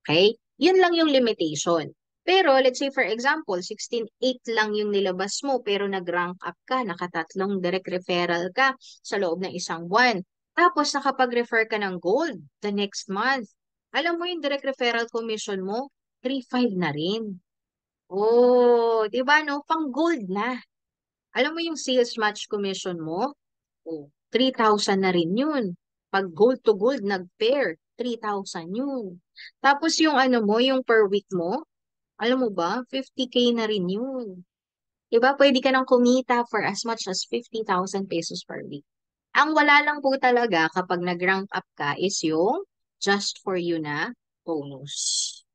Okay? Yun lang yung limitation. Pero let's say for example, 16.8 lang yung nilabas mo pero nag-rank up ka, nakatatlong direct referral ka sa loob ng 1 buwan. Tapos nakapag-refer ka ng gold the next month. Alam mo yung direct referral commission mo, 3.5 na rin. Oh, 'di ba no? Pang gold na. Alam mo yung sales match commission mo? Oh, 3,000 na rin yun. Pag gold to gold nag-pair, 3,000 yun. Tapos yung mo, yung per week mo, alam mo ba, 50K na rin yun. Diba? Pwede ka nang kumita for as much as 50,000 pesos per week. Ang wala lang po talaga kapag nag-rank up ka is yung just for you na bonus.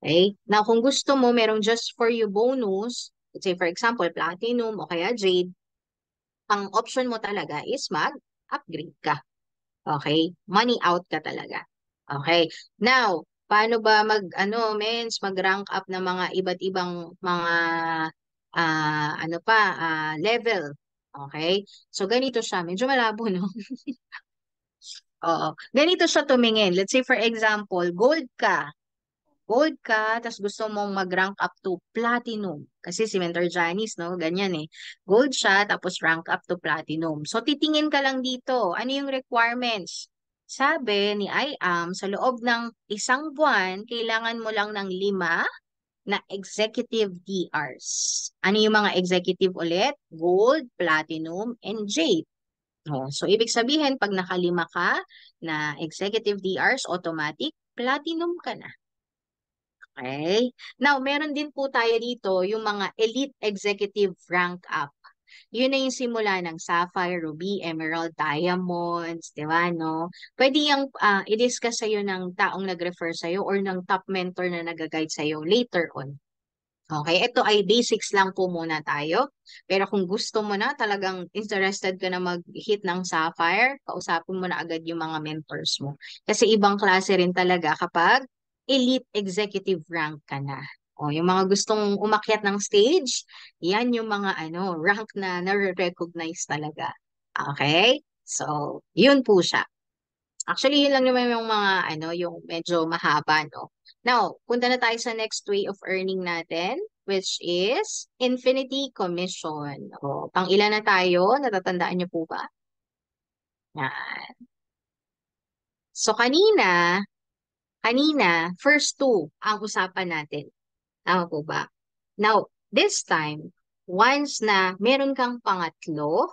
Okay? Now, kung gusto mo, merong just for you bonus, let's say for example, platinum o kaya jade, ang option mo talaga is mag-upgrade ka. Okay? Money out ka talaga. Okay? Now, paano ba mag-rank up ng mga iba't ibang mga level? Okay? So, ganito siya. Medyo malabo, no? Oo. Ganito siya tumingin. Let's say, for example, gold ka, tapos gusto mong mag-rank up to platinum. Kasi si Mentor Janice, no? Ganyan eh. Gold siya, tapos rank up to platinum. So, titingin ka lang dito. Ano yung requirements? Sabi ni IAM, sa loob ng 1 buwan, kailangan mo lang ng 5 na executive DRs. Ano yung mga executive ulit? Gold, platinum, and jade. Oh, so, ibig sabihin, pag nakalima ka na executive DRs, automatic, platinum ka na. Okay? Now, meron din po tayo dito yung mga elite executive rank up. Yun na yung simula ng sapphire, ruby, emerald, diamonds, di ba, no? Pwede yung i-discuss sa'yo ng taong nag-refer sa'yo or ng top mentor na nag-guide sa'yo later on. Okay, ito ay basics lang po muna tayo. Pero kung gusto mo na, talagang interested ka na mag-hit ng Sapphire, kausapin mo na agad yung mga mentors mo. Kasi ibang klase rin talaga kapag elite executive rank ka na. O, yung mga gustong umakyat ng stage, yan yung mga rank na na-recognize talaga. Okay? So, yun po siya. Actually, yun lang naman yung mga yung medyo mahaba, no? Now, punta na tayo sa next way of earning natin, which is infinity commission. O, pang ilan na tayo? Natatandaan niyo po ba? Yan. So, kanina, first two ang usapan natin. Tama po ba? Now, this time, once na meron kang pangatlo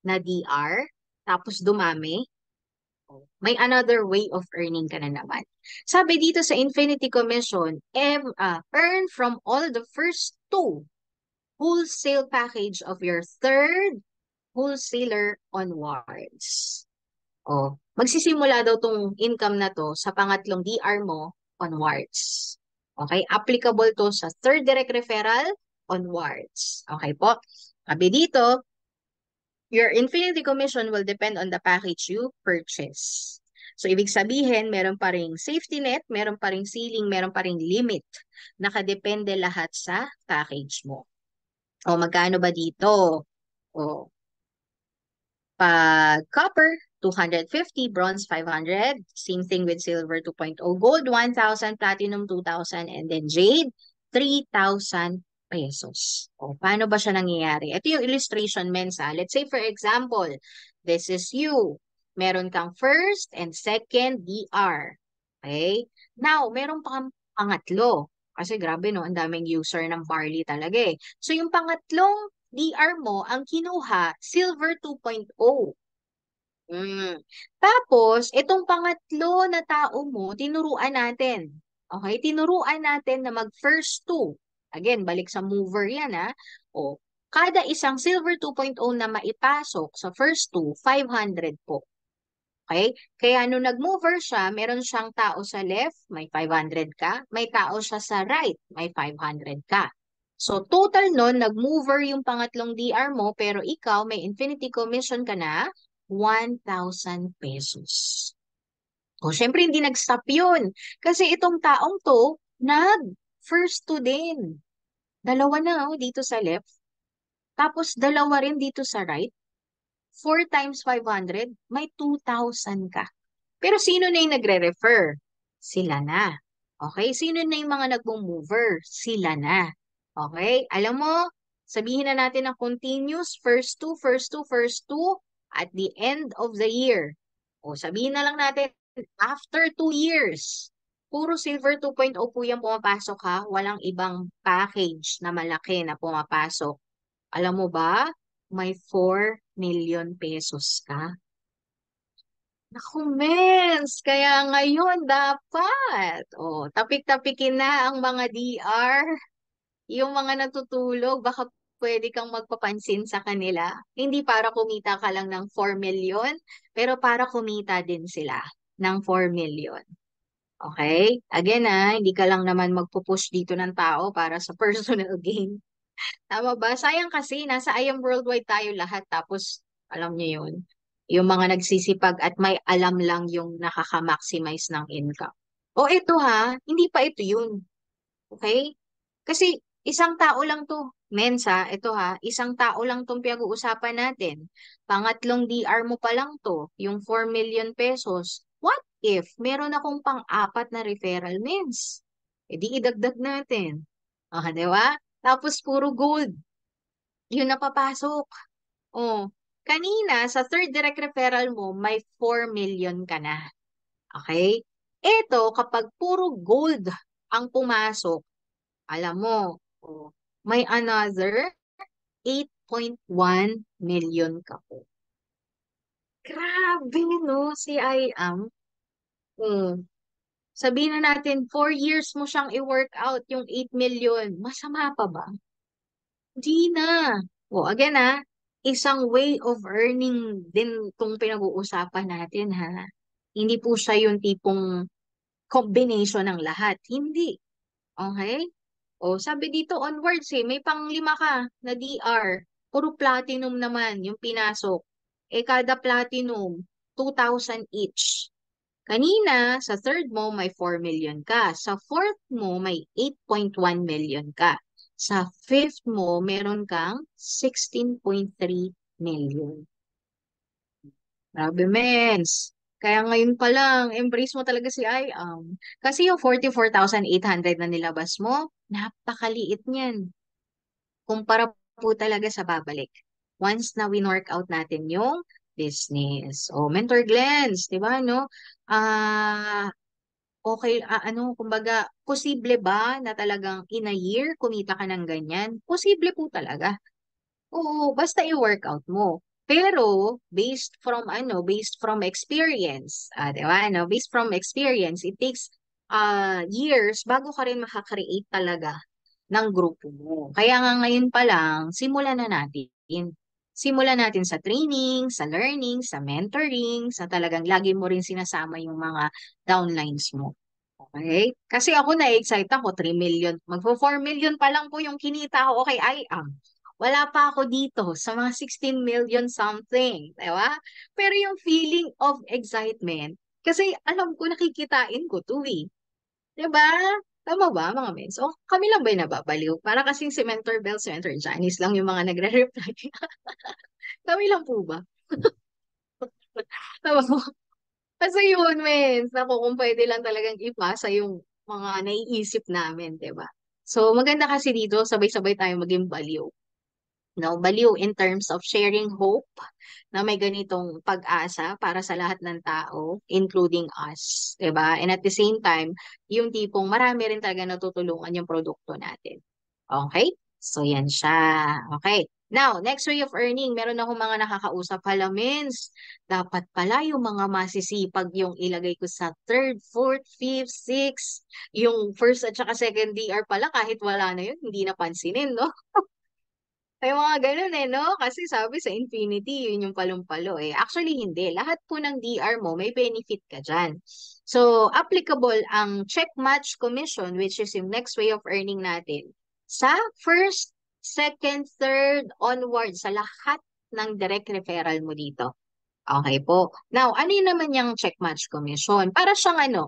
na DR, tapos dumami, may another way of earning ka na naman. Sabi dito sa Infinity Commission, earn from all the first two wholesale package of your third wholesaler onwards. O, magsisimula daw tong income na to sa pangatlong DR mo onwards. Okay? Applicable to sa third direct referral onwards. Okay po? Sabi dito, your infinity commission will depend on the package you purchase. So, ibig sabihin, meron pa ring safety net, meron pa ring ceiling, meron pa ring limit. Nakadepende lahat sa package mo. O, magkano ba dito? O, pag copper, 250, bronze, 500. Same thing with silver, 2.0. Gold, 1,000, platinum, 2,000, and then jade, 3,000 pesos. O, paano ba siya nangyayari? Ito yung illustration, Mensa. Let's say, for example, this is you. Meron kang first and second DR. Okay? Now, meron pa kang pangatlo. Kasi grabe no, ang daming user ng Barley talaga eh. So, yung pangatlong DR mo, ang kinuha, silver 2.0. Tapos, itong pangatlo na tao mo, tinuruan natin. Okay? Tinuruan natin na mag-first two. Again, balik sa mover yan ha. O, kada isang silver 2.0 na maipasok sa first two, 500 po. Okay? Kaya nung nag-mover siya, meron siyang tao sa left, may 500 ka. May tao siya sa right, may 500 ka. So, total nun, nag-mover yung pangatlong DR mo, pero ikaw, may infinity commission ka na, 1,000 pesos. O, syempre, hindi nag-stop yun. Kasi itong taong to, nag-first to din. Dalawa na, dito sa left. Tapos, dalawa rin dito sa right. 4 times 500, may 2,000 ka. Pero sino na yung nagre-refer? Sila na. Okay? Sino na yung mga nag-mover? Sila na. Okay? Alam mo, sabihin na natin ang continuous, first two, first two, first two, at the end of the year. O sabihin na lang natin, after 2 years, puro silver 2.0 po yung pumapasok ha. Walang ibang package na malaki na pumapasok. Alam mo ba, may 4 million pesos ka. Naku, mens! Kaya ngayon dapat. O, tapik-tapikin na ang mga DR. Yung mga natutulog, baka pwede kang magpapansin sa kanila. Hindi para kumita ka lang ng 4 million, pero para kumita din sila ng 4 million. Okay? Again hindi ka lang naman magpupush dito ng tao para sa personal gain. Tama ba? Sayang kasi, nasa I Am Worldwide tayo lahat. Tapos, alam niyo yun, yung mga nagsisipag at may alam lang yung nakaka-maximize ng income. O ito hindi pa ito yun. Okay? Kasi isang tao lang to. Mensa, ito isang tao lang tong pinag-uusapan natin. Pangatlong DR mo pa lang to, yung 4 million pesos. What if meron akong pang-apat na referral, mens? E di idagdag natin. Di ba? Tapos puro gold. Yun napapasok. Oh, kanina sa third direct referral mo, may 4 million ka na. Okay? Ito, kapag puro gold ang pumasok, alam mo, may another 8.1 million ka po. Grabe, no? Si I am. Sabihin na natin, 4 years mo siyang i-work out yung 8 million. Masama pa ba? Hindi na. Again isang way of earning din tong pinag-uusapan natin ha. Hindi po siya yung tipong combination ng lahat. Hindi. Okay? O sabi dito onwards may pang-5 ka na DR. Puro platinum naman yung pinasok. Kada platinum, 2,000 each. Kanina, sa third mo, may 4 million ka. Sa fourth mo, may 8.1 million ka. Sa fifth mo, meron kang 16.3 million. Grabe, mens. Kaya ngayon pa lang, embrace mo talaga si IAM. Kasi yung 44,800 na nilabas mo, napakaliit niyan. Kumpara po talaga sa babalik. Once na win-workout natin yung business. O, Mentor Glens, di ba, no? Okay, kumbaga, posible ba na talagang in a year kumita ka ng ganyan? Posible po talaga. Oo, basta i-workout mo. Pero based from experience, di ba, no? Based from experience, it takes years bago ka rin makakreate talaga ng grupo mo. Kaya nga ngayon pa lang, simulan na natin. Simulan natin sa training, sa learning, sa mentoring, sa talagang lagi mo rin sinasama yung mga downlines mo. Okay? Kasi ako na-excite ako, 3 million. Magpo 4 million pa lang po yung kinita ko. Okay, wala pa ako dito sa mga 16 million something. Diba? Pero yung feeling of excitement, kasi alam ko nakikitain ko to eh. Diba? Tama ba mga men? So, kami lang ba yung nababaliw? Para kasing si Mentor Bell, si Mentor Janice lang yung mga nagre-reply. Kami lang po ba? Tama mo? Kasi yun, men. Naku, kung pwede lang talagang ipasa yung mga naiisip namin, di ba? So, maganda kasi dito, sabay-sabay tayo maging baliw. No, baliw in terms of sharing hope na may ganitong pag-asa para sa lahat ng tao, including us, 'di ba? And at the same time, yung tipong marami rin talaga natutulungan yung produkto natin. Okay? So yan siya. Okay. Now, next way of earning, meron akong mga nakakausap. Hala, mens, dapat pala yung mga masisipag yung ilagay ko sa third, fourth, fifth, sixth, yung first at saka second DR pala kahit wala na yun, hindi napansinin, no? May mga ganun no? Kasi sabi sa Infinity, yun yung palumpalo Actually, hindi. Lahat po ng DR mo, may benefit ka dyan. So, applicable ang check match commission, which is yung next way of earning natin, sa first, second, third, onward, sa lahat ng direct referral mo dito. Okay po. Now, ano yun naman yung check match commission? Para siyang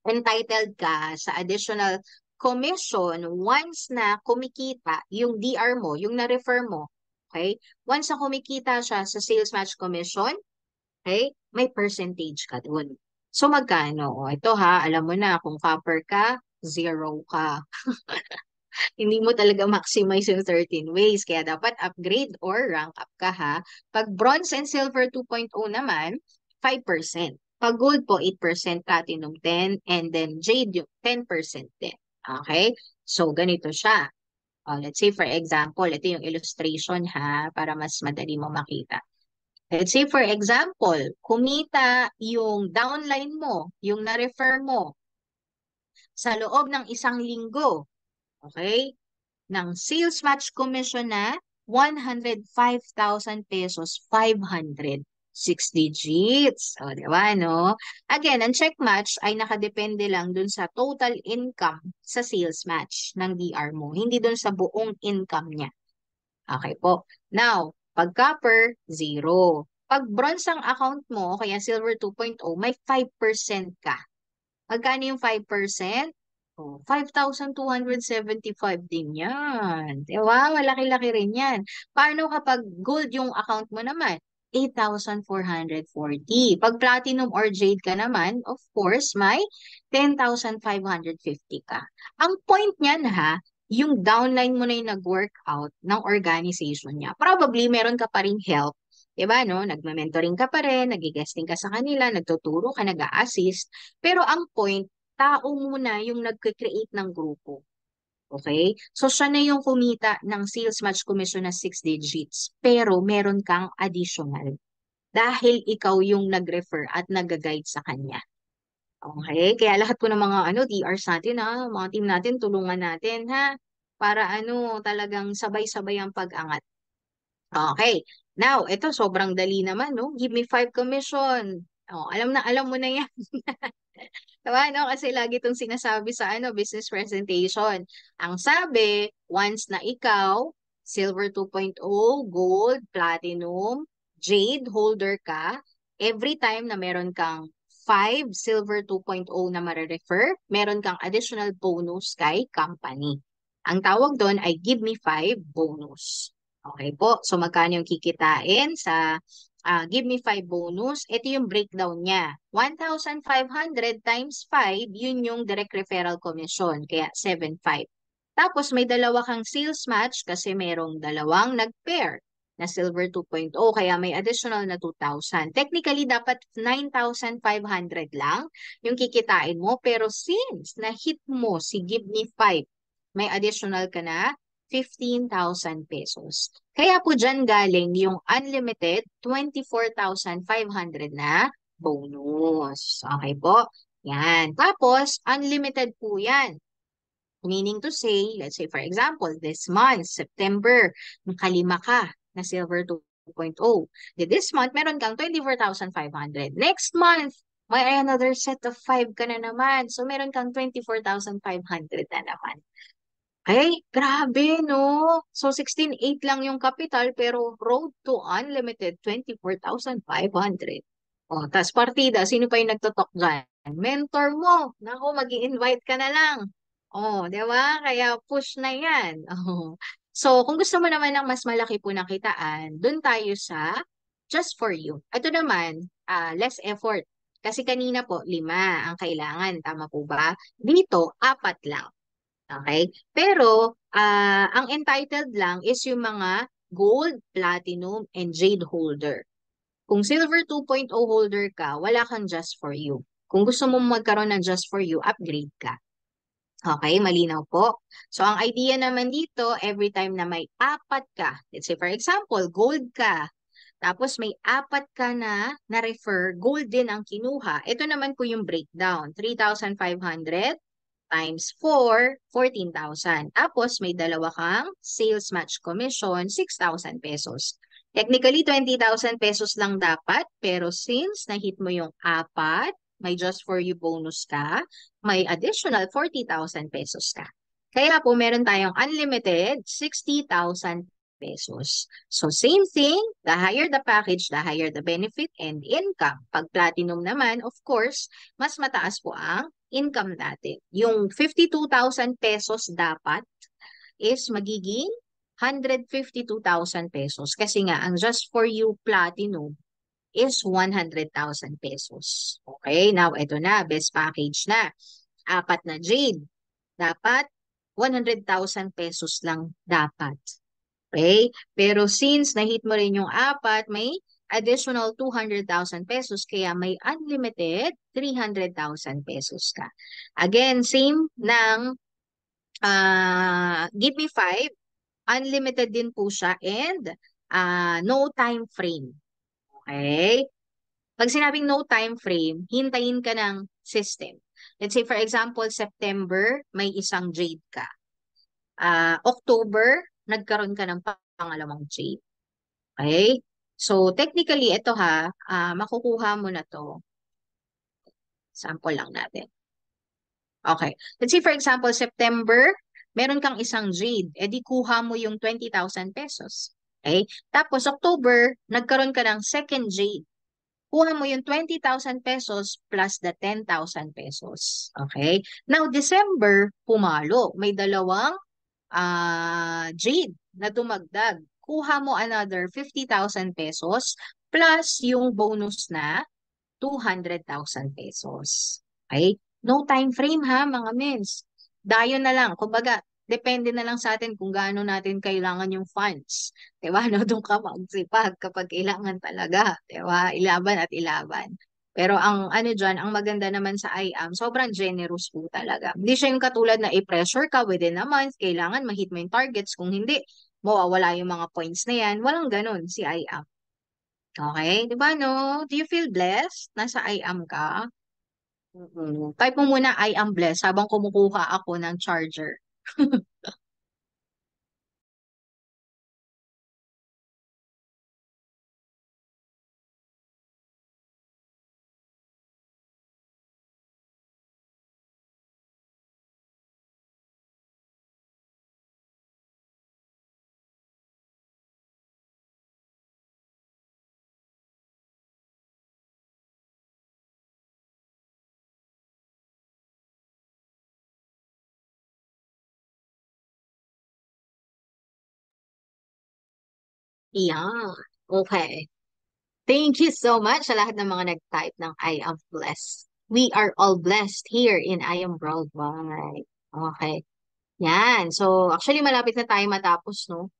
entitled ka sa additional commission once na kumikita yung DR mo, yung na-refer mo. Okay? Once na kumikita siya sa sales match commission, okay, may percentage ka dun. So magkano? Ito alam mo na kung copper ka, zero ka. Hindi mo talaga maximize yung 13 ways. Kaya dapat upgrade or rank up ka Pag bronze and silver 2.0 naman, 5%. Pag gold po, 8%, platinum 10, and then jade yung 10% din. Okay? So, ganito siya. Let's say for example, ito yung illustration para mas madali mo makita. Let's say for example, kumita yung downline mo, yung na-refer mo sa loob ng 1 linggo. Okay? Ng sales match commission na 105,000 pesos, 500. 6 digits. O, di ba, no? Again, ang check match ay nakadepende lang dun sa total income sa sales match ng DR mo, hindi dun sa buong income niya. Okay po. Now, pag copper, 0. Pag bronze ang account mo, kaya silver 2.0, may 5% ka. Magkano yung 5%? Oh, 5,275 din yan. Diba? Malaki-laki rin yan. Paano kapag gold yung account mo naman? 8,440. Pag platinum or jade ka naman, of course, may 10,550 ka. Ang point niyan yung downline mo na yung nag-workout ng organization niya. Probably meron ka pa ring help. Diba, no? Nagma-mentoring ka pa rin, nag-guesting ka sa kanila, nagtuturo ka, nag-a-assist. Pero ang point, tao muna yung nagkikreate ng grupo. Okay? So, siya na yung kumita ng sales match commission na 6 digits. Pero, meron kang additional. Dahil ikaw yung nag-refer at nag-guide sa kanya. Okay? Kaya lahat po ng mga DRs natin mga team natin, tulungan natin Para talagang sabay-sabay ang pag-angat. Okay. Now, ito sobrang dali naman, no? Give me 5 commission. Oh, alam mo na yan. Diba, no? Kasi lagi itong sinasabi sa business presentation. Ang sabi, once na ikaw, Silver 2.0, Gold, Platinum, Jade holder ka, every time na meron kang 5 Silver 2.0 na mare-refer, meron kang additional bonus kay company. Ang tawag doon ay Give Me 5 bonus. Okay po. So magkano yung kikitain sa Give Me 5 bonus? Ito yung breakdown niya. 1,500 times 5, yun yung direct referral commission. Kaya 7,500. Tapos may dalawa kang sales match kasi merong dalawang nag-pair na Silver 2.0 kaya may additional na 2,000. Technically, dapat 9,500 lang yung kikitain mo. Pero since na-hit mo si Give Me 5, may additional ka na 15,000 pesos. Kaya po dyan galing yung unlimited 24,500 na bonus. Okay po? Yan. Tapos, unlimited po yan. Meaning to say, let's say for example, this month, September, nakalima ka na Silver 2.0. This month, meron kang 24,500. Next month, may another set of 5 ka na naman. So, meron kang 24,500 na naman. Ay, grabe, no? So, 16,800 lang yung capital, pero road to unlimited, 24,500. O, tas partida, sino pa yung nagtotok dyan? Mentor mo. Naku, mag-i-invite ka na lang. O, di ba? Kaya push na yan. O. So, kung gusto mo naman ng mas malaki po na kitaan, dun tayo sa just for you. Ito naman, less effort. Kasi kanina po, 5 ang kailangan. Tama po ba? Dito, 4 lang. Okay? Pero, ang entitled lang is yung mga gold, platinum, and jade holder. Kung silver 2.0 holder ka, wala kang just for you. Kung gusto mo magkaroon ng just for you, upgrade ka. Okay, malinaw po. So, ang idea naman dito, every time na may 4 ka, let's say for example, gold ka, tapos may 4 ka na-refer, gold din ang kinuha. Ito naman po yung breakdown, 3,500 times 4, 14,000. Tapos may dalawa kang sales match commission, 6,000 pesos. Technically, 20,000 pesos lang dapat, pero since na-hit mo yung 4, may just for you bonus ka, may additional 40,000 pesos ka. Kaya po meron tayong unlimited 60,000 pesos. So same thing, the higher the package, the higher the benefit and income. Pag platinum naman, of course, mas mataas po ang income natin. Yung 52,000 pesos dapat is magiging 152,000 pesos. Kasi nga, ang just for you platinum is 100,000 pesos. Okay, now ito na, best package na. 4 na jade. Dapat 100,000 pesos lang dapat. Okay? Pero since na-hit mo rin yung 4, may additional 200,000 pesos kaya may unlimited 300,000 pesos ka. Again, same ng Give Me 5, unlimited din po siya and no time frame. Okay? Pag sinabing no time frame, hintayin ka ng system. Let's say for example, September, may isang jade ka. October, nagkaroon ka ng pangalawang jade. Okay? So, technically, ito makukuha mo na to. Sample lang natin. Okay. Let's say, for example, September, meron kang isang jade. E di kuha mo yung 20,000 pesos. Okay? Tapos, October, nagkaroon ka ng second jade. Kuha mo yung 20,000 pesos plus the 10,000 pesos. Okay? Now, December, pumalo. May dalawang jade na dumagdag. Kuha mo another 50,000 pesos plus yung bonus na 200,000 pesos. Okay? No time frame ha, mga mens. Dayo na lang. Kumbaga, depende na lang sa atin kung gaano natin kailangan yung funds. Diba? No, doon ka magsipag kapag kailangan talaga. Diba? Ilaban at ilaban. Pero ang dyan, ang maganda naman sa IAM, sobrang generous po talaga. Hindi siya yung katulad na i-pressure ka within a month, kailangan ma-hit mo yung targets. Kung hindi, mawawala yung mga points na yan. Walang ganun si IAM. Okay? Di ba, no? Do you feel blessed? Nasa IAM ka? Type mo muna I am blessed habang kumukuha ako ng charger. Yeah. Okay. Thank you so much sa lahat ng mga nag-type ng I am blessed. We are all blessed here in I am worldwide. Okay. Yan. So, actually, malapit na tayo matapos, no?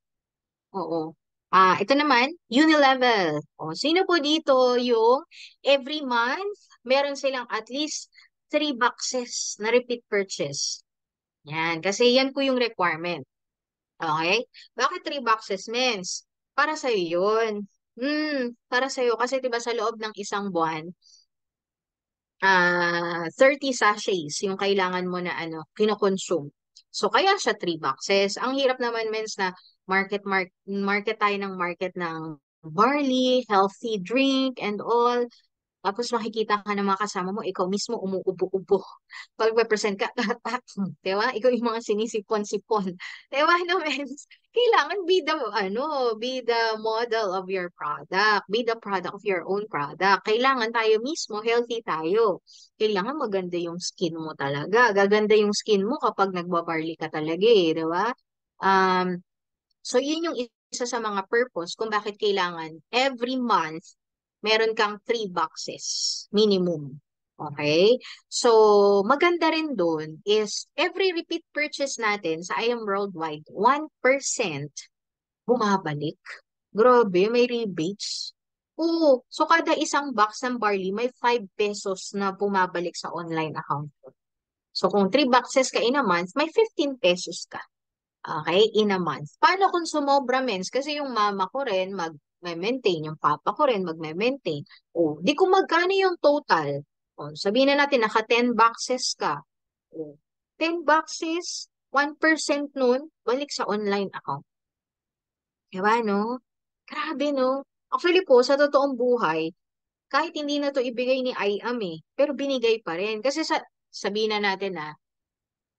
Oo. Ito naman, Unilevel. O, sino po dito yung every month, meron silang at least 3 boxes na repeat purchase. Yan. Kasi yan po yung requirement. Okay? Bakit 3 boxes, mens? Para sa'yo yun. Para sa'yo. Kasi 'di ba sa loob ng isang buwan, 30 sachets yung kailangan mo na kinokonsume. So, kaya siya 3 boxes. Ang hirap naman, mens, na market tayo ng market ng barley, healthy drink, and all. Tapos makikita ka ng mga kasama mo, ikaw mismo umuubo-ubo. Pag present ka, di ba? Ikaw yung mga sinisipon-sipon. Di ba, no, men? Kailangan be the model of your product. Be the product of your own product. Kailangan tayo mismo, healthy tayo. Kailangan maganda yung skin mo talaga. Gaganda yung skin mo kapag nagbabarley ka talaga eh, di ba? Um, So, yun yung isa sa mga purpose kung bakit kailangan every month meron kang 3 boxes minimum. Okay? So, maganda rin doon is every repeat purchase natin sa I Am Worldwide, 1% bumabalik. Grabe, may rebates. Oo. So, kada isang box ng barley, may 5 pesos na bumabalik sa online account. So, kung 3 boxes ka in a month, may 15 pesos ka. Okay, in a month. Paano kung sumobra, mens? Kasi yung mama ko rin mag-maintain, yung papa ko rin mag-maintain. O, di kung magkano yung total. O, sabihin na natin, naka 10 boxes ka. O, 10 boxes, 1% nun, balik sa online account. Diba, no? Grabe, no? Actually po, sa totoong buhay, kahit hindi na to ibigay ni IAM pero binigay pa rin. Kasi sabihin na natin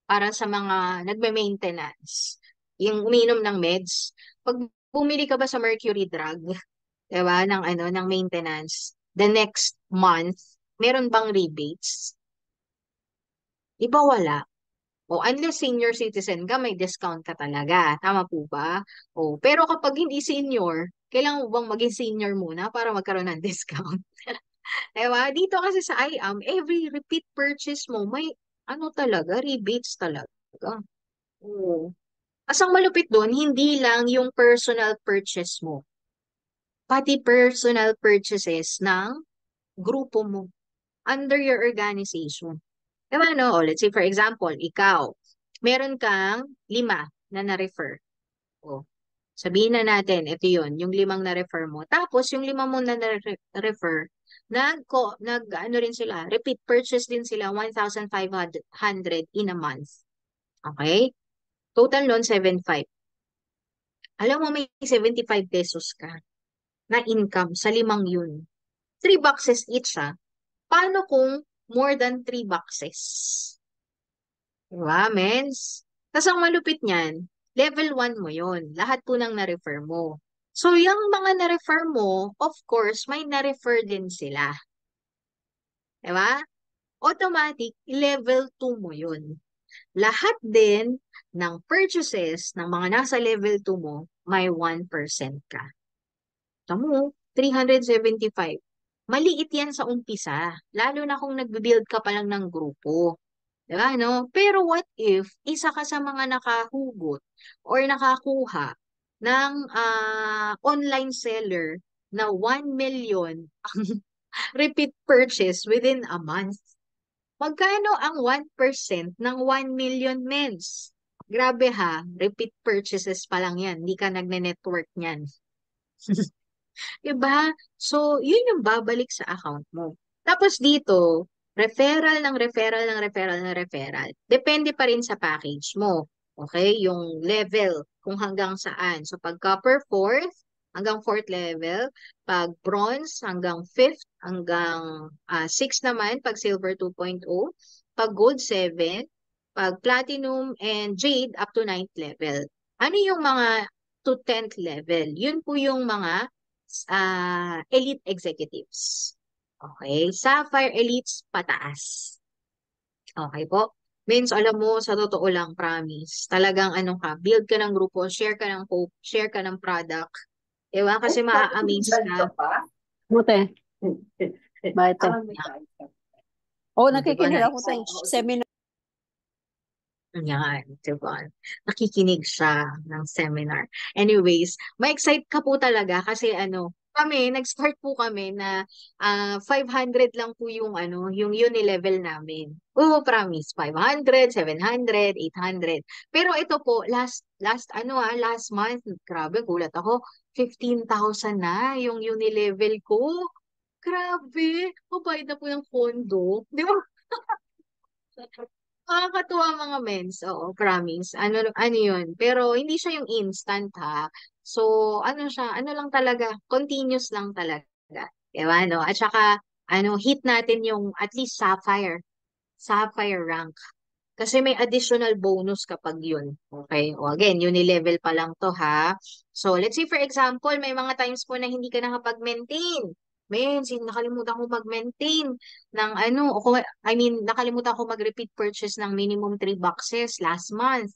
para sa mga nagme-maintenance, yung uminom ng meds, pag bumili ka ba sa Mercury Drug, 'di ba, ng maintenance, the next month, meron bang rebates? Iba wala. O unless senior citizen ka, may discount ka talaga. Tama po ba? O, pero kapag hindi senior, kailangan mo bang maging senior muna para magkaroon ng discount? Diba? Dito kasi sa IAM, every repeat purchase mo, may talaga, rebates talaga. Oo. As ang malupit doon, hindi lang yung personal purchase mo, pati personal purchases ng grupo mo under your organization. Diba, no? O, let's say, for example, ikaw, meron kang 5 na na-refer. O, sabihin na natin, ito yun, yung 5 na-refer mo. Tapos, yung 5 mo na na-refer, ano rin sila, repeat purchase din sila, 1,500 in a month. Okay? Total nun, 7,500. Alam mo, may 75 pesos ka na income sa 5 yun. 3 boxes each Paano kung more than 3 boxes? Diba, mens? Tapos ang malupit niyan, level 1 mo yun. Lahat po nang na-refer mo. So, yung mga na-refer mo, of course, may na-refer din sila. Diba? Automatic, level 2 mo yun. Lahat din ng purchases ng mga nasa level 2 mo, may 1% ka. Tamo, 375. Maliit yan sa umpisa, lalo na kung nagbe-build ka pa lang ng grupo. Diba, no? Pero what if isa ka sa mga nakahugot or nakakuha ng online seller na 1 million repeat purchase within a month? Magkano ang 1% ng 1 million, mens? Grabe ha, repeat purchases pa lang yan. Hindi ka nagne-network niyan. Diba? So, yun yung babalik sa account mo. Tapos dito, referral ng referral ng referral ng referral. Depende pa rin sa package mo. Okay? Yung level, kung hanggang saan. So, pag copper 4th, hanggang 4th level. Pag bronze, hanggang 5th, hanggang 6th naman, pag silver 2.0. Pag gold 7. Pag platinum and jade, up to 9th level. Ano yung mga to 10th level? Yun po yung mga elite executives. Okay? Sapphire elites, pataas. Okay po? Means, alam mo, sa totoo lang, promise, talagang build ka ng grupo, share ka ng hope, share ka ng product, Diba? Kasi maa-amaze Diyan ka. ka pa? Mute. Bakit te? Oo, Diba? nakikinig ako Nice. te. Seminar. Yan, diba? Nakikinig siya ng seminar. Anyways, ma-excite ka po talaga kasi nag-start po kami na 500 lang po yung yung uni-level namin. Oo, promise, 500, 700, 800. Pero ito po, last month, grabe, gulat ako, 15,000 na yung uni-level ko. Grabe, mabayad na po yung kondo. Di ba? Nakakatuwa mga mens, oo, promise. Ano yun. Pero hindi siya yung instant ha. So, ano lang talaga, continuous lang talaga. Diba, no? At saka, hit natin yung at least sapphire rank. Kasi may additional bonus kapag yun. Okay? O again, uni-level pa lang to ha. So, let's say for example, may mga times po na hindi ka nakapag-maintain. Nakalimutan ko mag-maintain ng nakalimutan ko mag-repeat purchase ng minimum 3 boxes last month.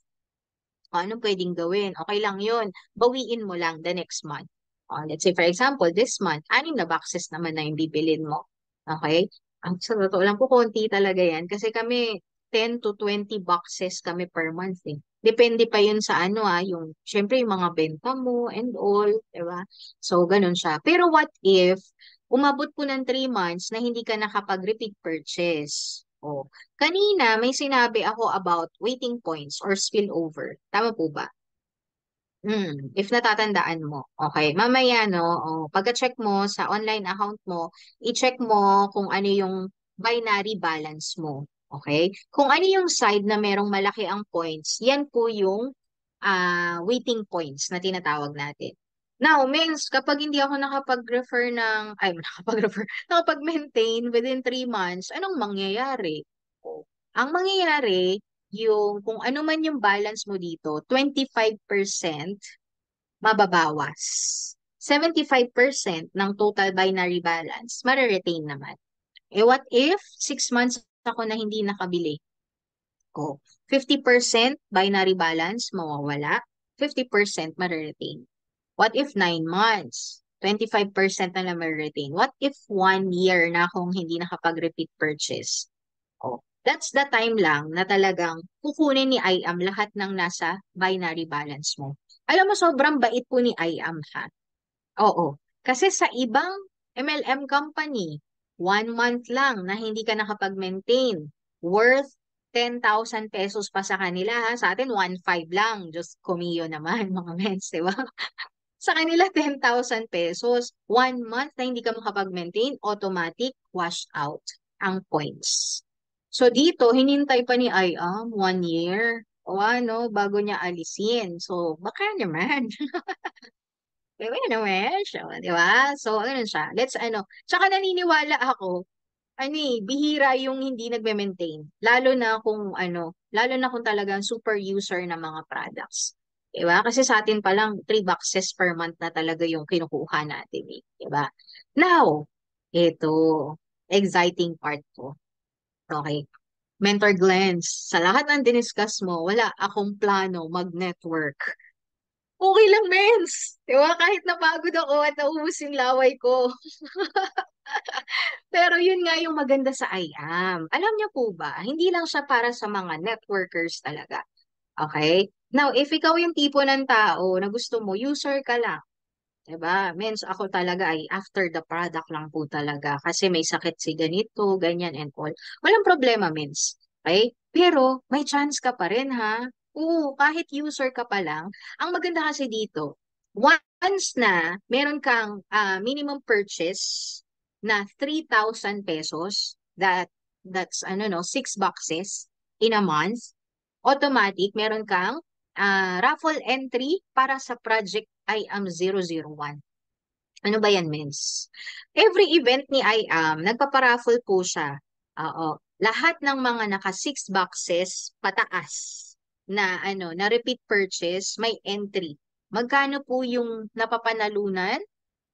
O, anong pwedeng gawin? Okay lang yun. Bawiin mo lang the next month. O, let's say for example, this month, 6 na boxes naman na yung bibilin mo. Okay? Sa totoo lang po, konti talaga yan. Kasi kami, 10 to 20 boxes kami per month eh. Depende pa yun sa syempre yung mga benta mo and all, di ba? So, ganun siya. Pero what if, umabot po ng 3 months na hindi ka nakapag-repeat purchase? O, kanina may sinabi ako about waiting points or spillover. Tama po ba? If natatandaan mo. Okay, mamaya no, pagka-check mo sa online account mo, i-check mo kung ano yung binary balance mo. Okay? Kung ano yung side na merong malaki ang points, yan po yung waiting points na tinatawag natin. Now, means kapag hindi ako nakapag-maintain within 3 months, anong mangyayari? Ang mangyayari, yung kung ano man yung balance mo dito, 25% mababawas. 75% ng total binary balance, mariretain naman. What if 6 months ako na hindi nakabili? 50% binary balance, mawawala. 50% mariretain. What if 9 months? 25% na lang mariretain. What if 1 year na akong hindi nakapag-repeat purchase? That's the time lang na talagang kukunin ni IAM lahat ng nasa binary balance mo. Alam mo, sobrang bait po ni IAM ha. Oo. Kasi sa ibang MLM company, 1 month lang na hindi ka nakapag-maintain, worth 10,000 pesos pa sa kanila ha. Sa atin, 1,500 lang. Just kumiyo naman, mga mens, di ba? Sa kanila, 10,000 pesos. 1 month na hindi ka makapag-maintain, automatic wash out ang points. So dito, hinintay pa ni IAM 1 year bago niya alisin. So, baka naman. Diba naman siya, di ba? So, ano siya. Tsaka naniniwala ako, bihira yung hindi nagme-maintain. Lalo na kung talagang super user ng mga products. Diba? Kasi sa atin pa lang, 3 boxes per month na talaga yung kinukuha natin eh. Diba? Now, ito, exciting part ko. Okay. Mentor Glens, sa lahat ng diniscuss mo, wala akong plano mag-network. Okay lang, mens. Diba? Kahit napagod ako at naubos yung laway ko. Pero yun nga yung maganda sa IAM. Alam niyo po ba, hindi lang siya para sa mga networkers talaga. Okay? Now, if ikaw yung tipo ng tao na gusto mo, user ka lang. Diba? Means ako talaga ay after the product lang po talaga. Kasi may sakit si ganito, ganyan and all. Walang problema, means. Okay? Pero may chance ka pa rin ha. Oo, kahit user ka pa lang. Ang maganda kasi dito, once na meron kang minimum purchase na 3,000 pesos, that's 6 boxes in a month, automatic meron kang raffle entry para sa project IAM 001. Ano ba yan, Mens? Every event ni IAM, nagpaparaffle po siya. Oo. Lahat ng mga naka 6 boxes pataas na repeat purchase, may entry. Magkano po yung napapanalunan?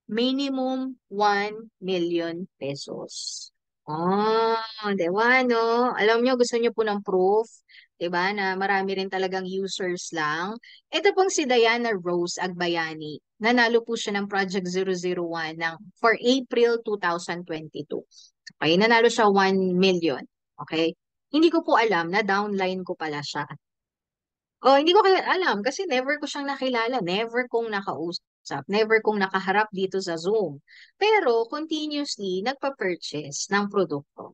Minimum 1 million pesos. Oh, di ba, no? Alam nyo, gusto nyo po ng proof? 'Di ba? Na marami rin talagang users lang. Ito pong si Diana Rose Agbayani. Nanalo po siya ng Project 001 for April 2022. Okay, nanalo siya 1 million. Okay? Hindi ko po alam na downline ko pala siya. Oh, hindi ko kaya alam kasi never ko siyang nakilala, never kong nakausap, never kong nakaharap dito sa Zoom. Pero continuously nagpa-purchase ng produkto.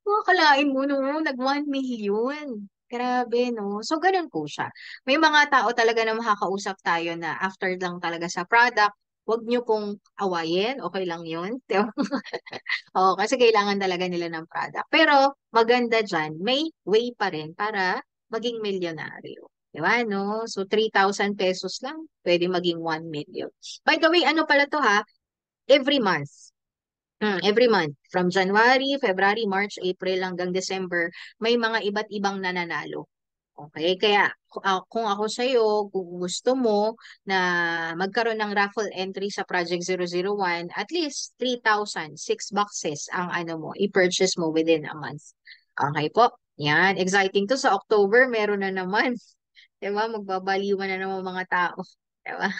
Akalain mo no, nag 1 million. Grabe, no? So, ganun po siya. May mga tao talaga na makakausap tayo na after lang talaga sa product, wag niyo pong awayin, okay lang yun. Oo, kasi kailangan talaga nila ng product. Pero maganda dyan, may way pa rin para maging milyonaryo. Di ba, no? So, 3,000 pesos lang, pwede maging 1 million. By the way, ano pala to ha? Every month. Every month. From January, February, March, April hanggang December, may mga iba't ibang nananalo. Okay, kaya kung ako sa'yo, kung gusto mo na magkaroon ng raffle entry sa Project 001, at least 3,000, 6 boxes ang ano mo, i-purchase mo within a month. Okay po. Yan, exciting to. Sa October, meron na naman. Diba? Magbabaliwan na naman mga tao. Diba?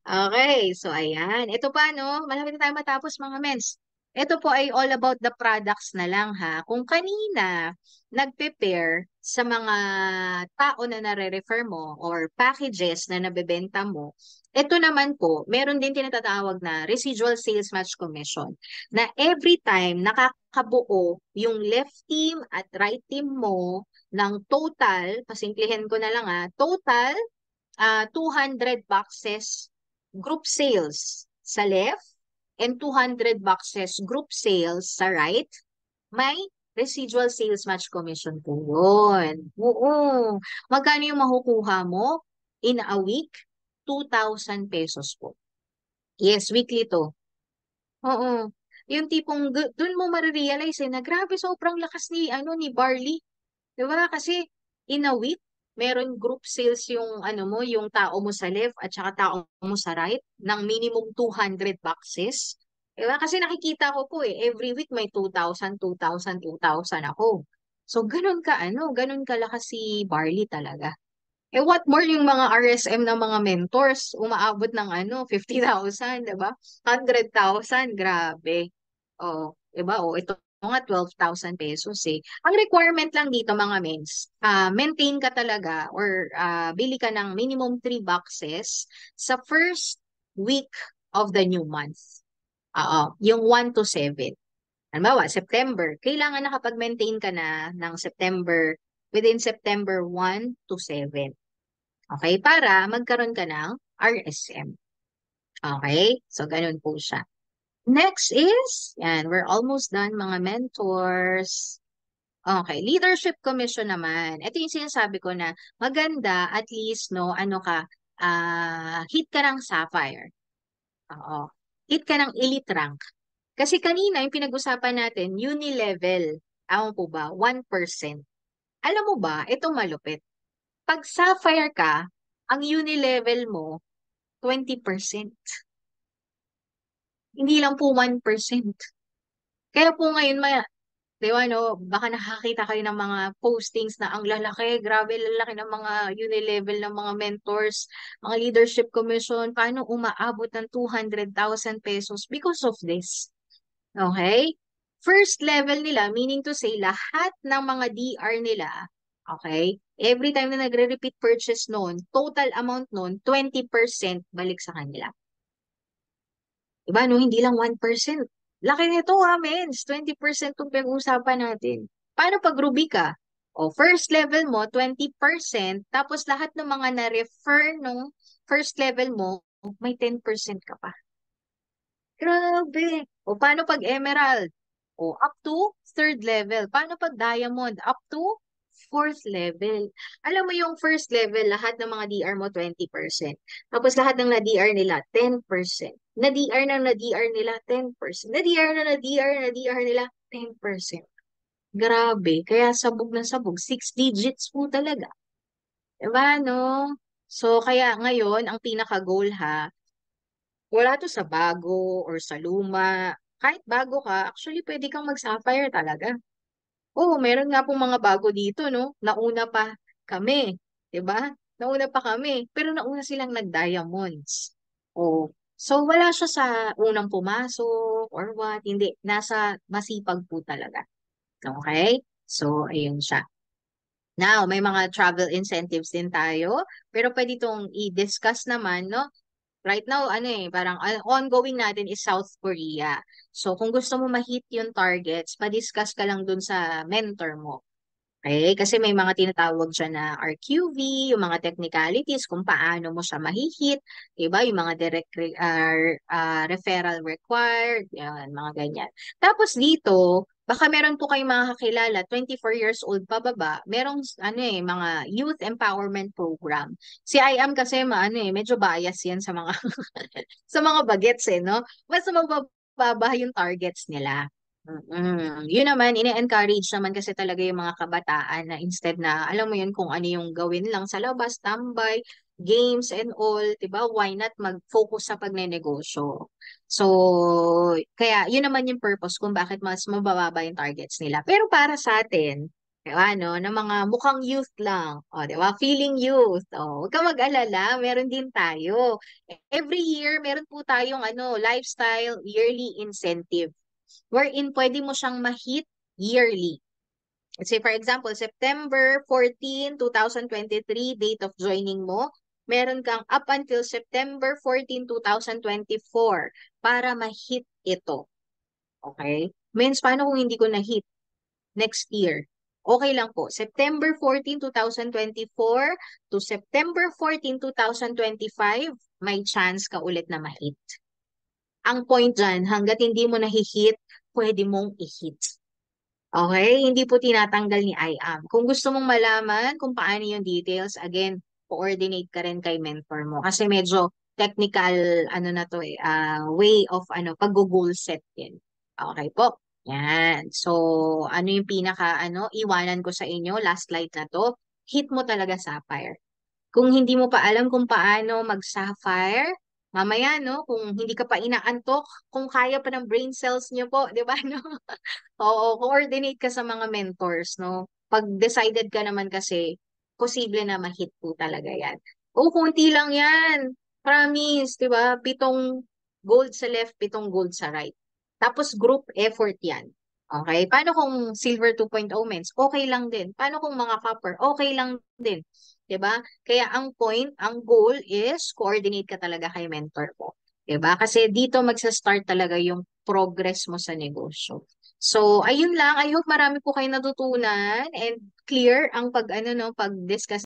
Okay, so ayan. Ito pa, no? Malapit na tayo matapos, mga mens. Ito po ay all about the products na lang, ha? Kung kanina, nag-prepare sa mga tao na nare-refer mo or packages na nabebenta mo, ito naman po, meron din tinatawag na residual sales match commission na every time nakakabuo yung left team at right team mo ng total, pasimplihin ko na lang total 200 boxes group sales sa left and 200 boxes group sales sa right, may residual sales match commission po yun. Oo. Magkano yung makukuha mo in a week? 2,000 pesos po. Yes, weekly to. Oo. Yung tipong dun mo marirealize na grabe sobrang lakas ni Barley. 'Di ba? Kasi in a week, meron group sales yung ano mo, yung tao mo sa left at saka tao mo sa right ng minimum 200 boxes. 'Di ba? Kasi nakikita ko po every week may 2,000, 2,000, 2,000 ako. So ganun kalakas si Barley talaga. What more yung mga RSM ng mga mentors, umaabot ng 50,000, 'di ba? 100,000, grabe. Oh, 'di ba? Oh, ito nga 12,000 pesos eh. Ang requirement lang dito mga mens, maintain ka talaga or bili ka ng minimum 3 boxes sa first week of the new month. Oo, yung 1 to 7. Halimbawa, September, kailangan nakapag-maintain ka na ng September, within September 1 to 7. Okay? Para magkaroon ka ng RSM. Okay? So, ganun po siya. Next is, yan, we're almost done mga mentors. Okay, leadership commission naman. Ito yung sinasabi ko na maganda at least no, ano ka, hit ka ng sapphire. Oo. Hit ka ng elite rank. Kasi kanina yung pinag-usapan natin, uni-level. Alam po ba? 1%. Alam mo ba, ito malupit. Pag sapphire ka, ang uni-level mo, 20%. Hindi lang po 1%. Kaya po ngayon, di ba, no, baka nakakita kayo ng mga postings na ang lalaki, grabe lalaki ng mga uni-level ng mga mentors, mga leadership commission, paano umaabot ng 200,000 pesos because of this. Okay? First level nila, meaning to say, lahat ng mga DR nila, okay, every time na nagre-repeat purchase noon, total amount noon, 20% balik sa kanila. Diba, no? Hindi lang 1%. Laki nito, mens. 20% itong pag-uusapan natin. Paano pag Ruby ka? O, first level mo, 20%, tapos lahat ng mga na-refer nung first level mo, may 10% ka pa. Grabe. O, paano pag Emerald? O, up to third level. Paano pag Diamond? Up to fourth level. Alam mo yung first level, lahat ng mga DR mo 20%. Tapos lahat ng na-DR nila 10%. Na-DR ng na-DR nila 10%. Na-DR na na-DR, na-DR nila 10%. Grabe. Kaya sabog na sabog. 6 digits po talaga. Diba, no? So, kaya ngayon, ang pinaka-goal wala to sa bago or sa luma. Kahit bago ka, actually pwede kang mag-sapphire talaga. Oo, meron nga pong mga bago dito, no? Nauna pa kami, 'di ba? Nauna pa kami, pero nauna silang nag-diamonds. Oh. So wala siya sa unang pumasok or what, hindi. Nasa masipag po talaga. Okay? So, ayun siya. Now, may mga travel incentives din tayo, pero pwede itong i-discuss naman, no? Right now, ano parang ongoing natin is South Korea. So, kung gusto mo ma-hit yung targets, pa-discuss ka lang dun sa mentor mo. Okay? Kasi may mga tinatawag dyan na RQV, yung mga technicalities, kung paano mo siya mahihit, diba? Yung mga referral required, yan, mga ganyan. Tapos dito, baka meron po kayong mga kakilala, 24 years old pababa, merong mga youth empowerment program. Si IAM kasi medyo bias yan sa mga sa mga bagets no? Mas mabababa yung targets nila. Yun naman, ine-encourage naman kasi talaga yung mga kabataan na instead na, alam mo yun, kung ano yung gawin lang sa labas, tambay, games and all, 'di ba? Why not mag-focus sa pagnenegosyo? So, kaya yun naman yung purpose kung bakit mas mabababa yung targets nila. Pero para sa atin, 'di ba, no, na mga mukhang youth lang, o, 'di ba? Feeling youth. O, huwag kang mag-alala, meron din tayo. Every year, meron po tayong lifestyle yearly incentive wherein pwede mo siyang ma-hit yearly. Let's say for example, September 14, 2023, date of joining mo, meron kang up until September 14, 2024 para ma-hit ito. Okay? Means, paano kung hindi ko na-hit next year? Okay lang po. September 14, 2024 to September 14, 2025, may chance ka ulit na ma-hit. Ang point dyan, hanggat hindi mo na-hit, pwede mong i-hit. Okay? Hindi po tinatanggal ni IAM. Kung gusto mong malaman kung paano yung details, again, coordinate ka rin kay mentor mo. Kasi medyo technical, na to way of, pag-goal set din. Okay po? Yan. So, ano yung iwanan ko sa inyo, last slide na to, hit mo talaga Sapphire. Kung hindi mo pa alam kung paano mag-Sapphire, mamaya, no, kung hindi ka pa inaantok, kung kaya pa ng brain cells niyo po, di ba, no? Oo, coordinate ka sa mga mentors, no? Pag decided ka naman kasi, posible na ma-hit po talaga yan. O, kunti lang yan. Promise, di ba? 7 gold sa left, 7 gold sa right. Tapos group effort yan. Okay? Paano kung silver 2.0 men's? Okay lang din. Paano kung mga copper? Okay lang din. 'Di ba? Kaya ang point, ang goal is coordinate ka talaga kay mentor mo. 'Di ba? Kasi dito magsa-start talaga yung progress mo sa negosyo. So, ayun lang. I hope marami po kayo natutunan and clear ang pag-discuss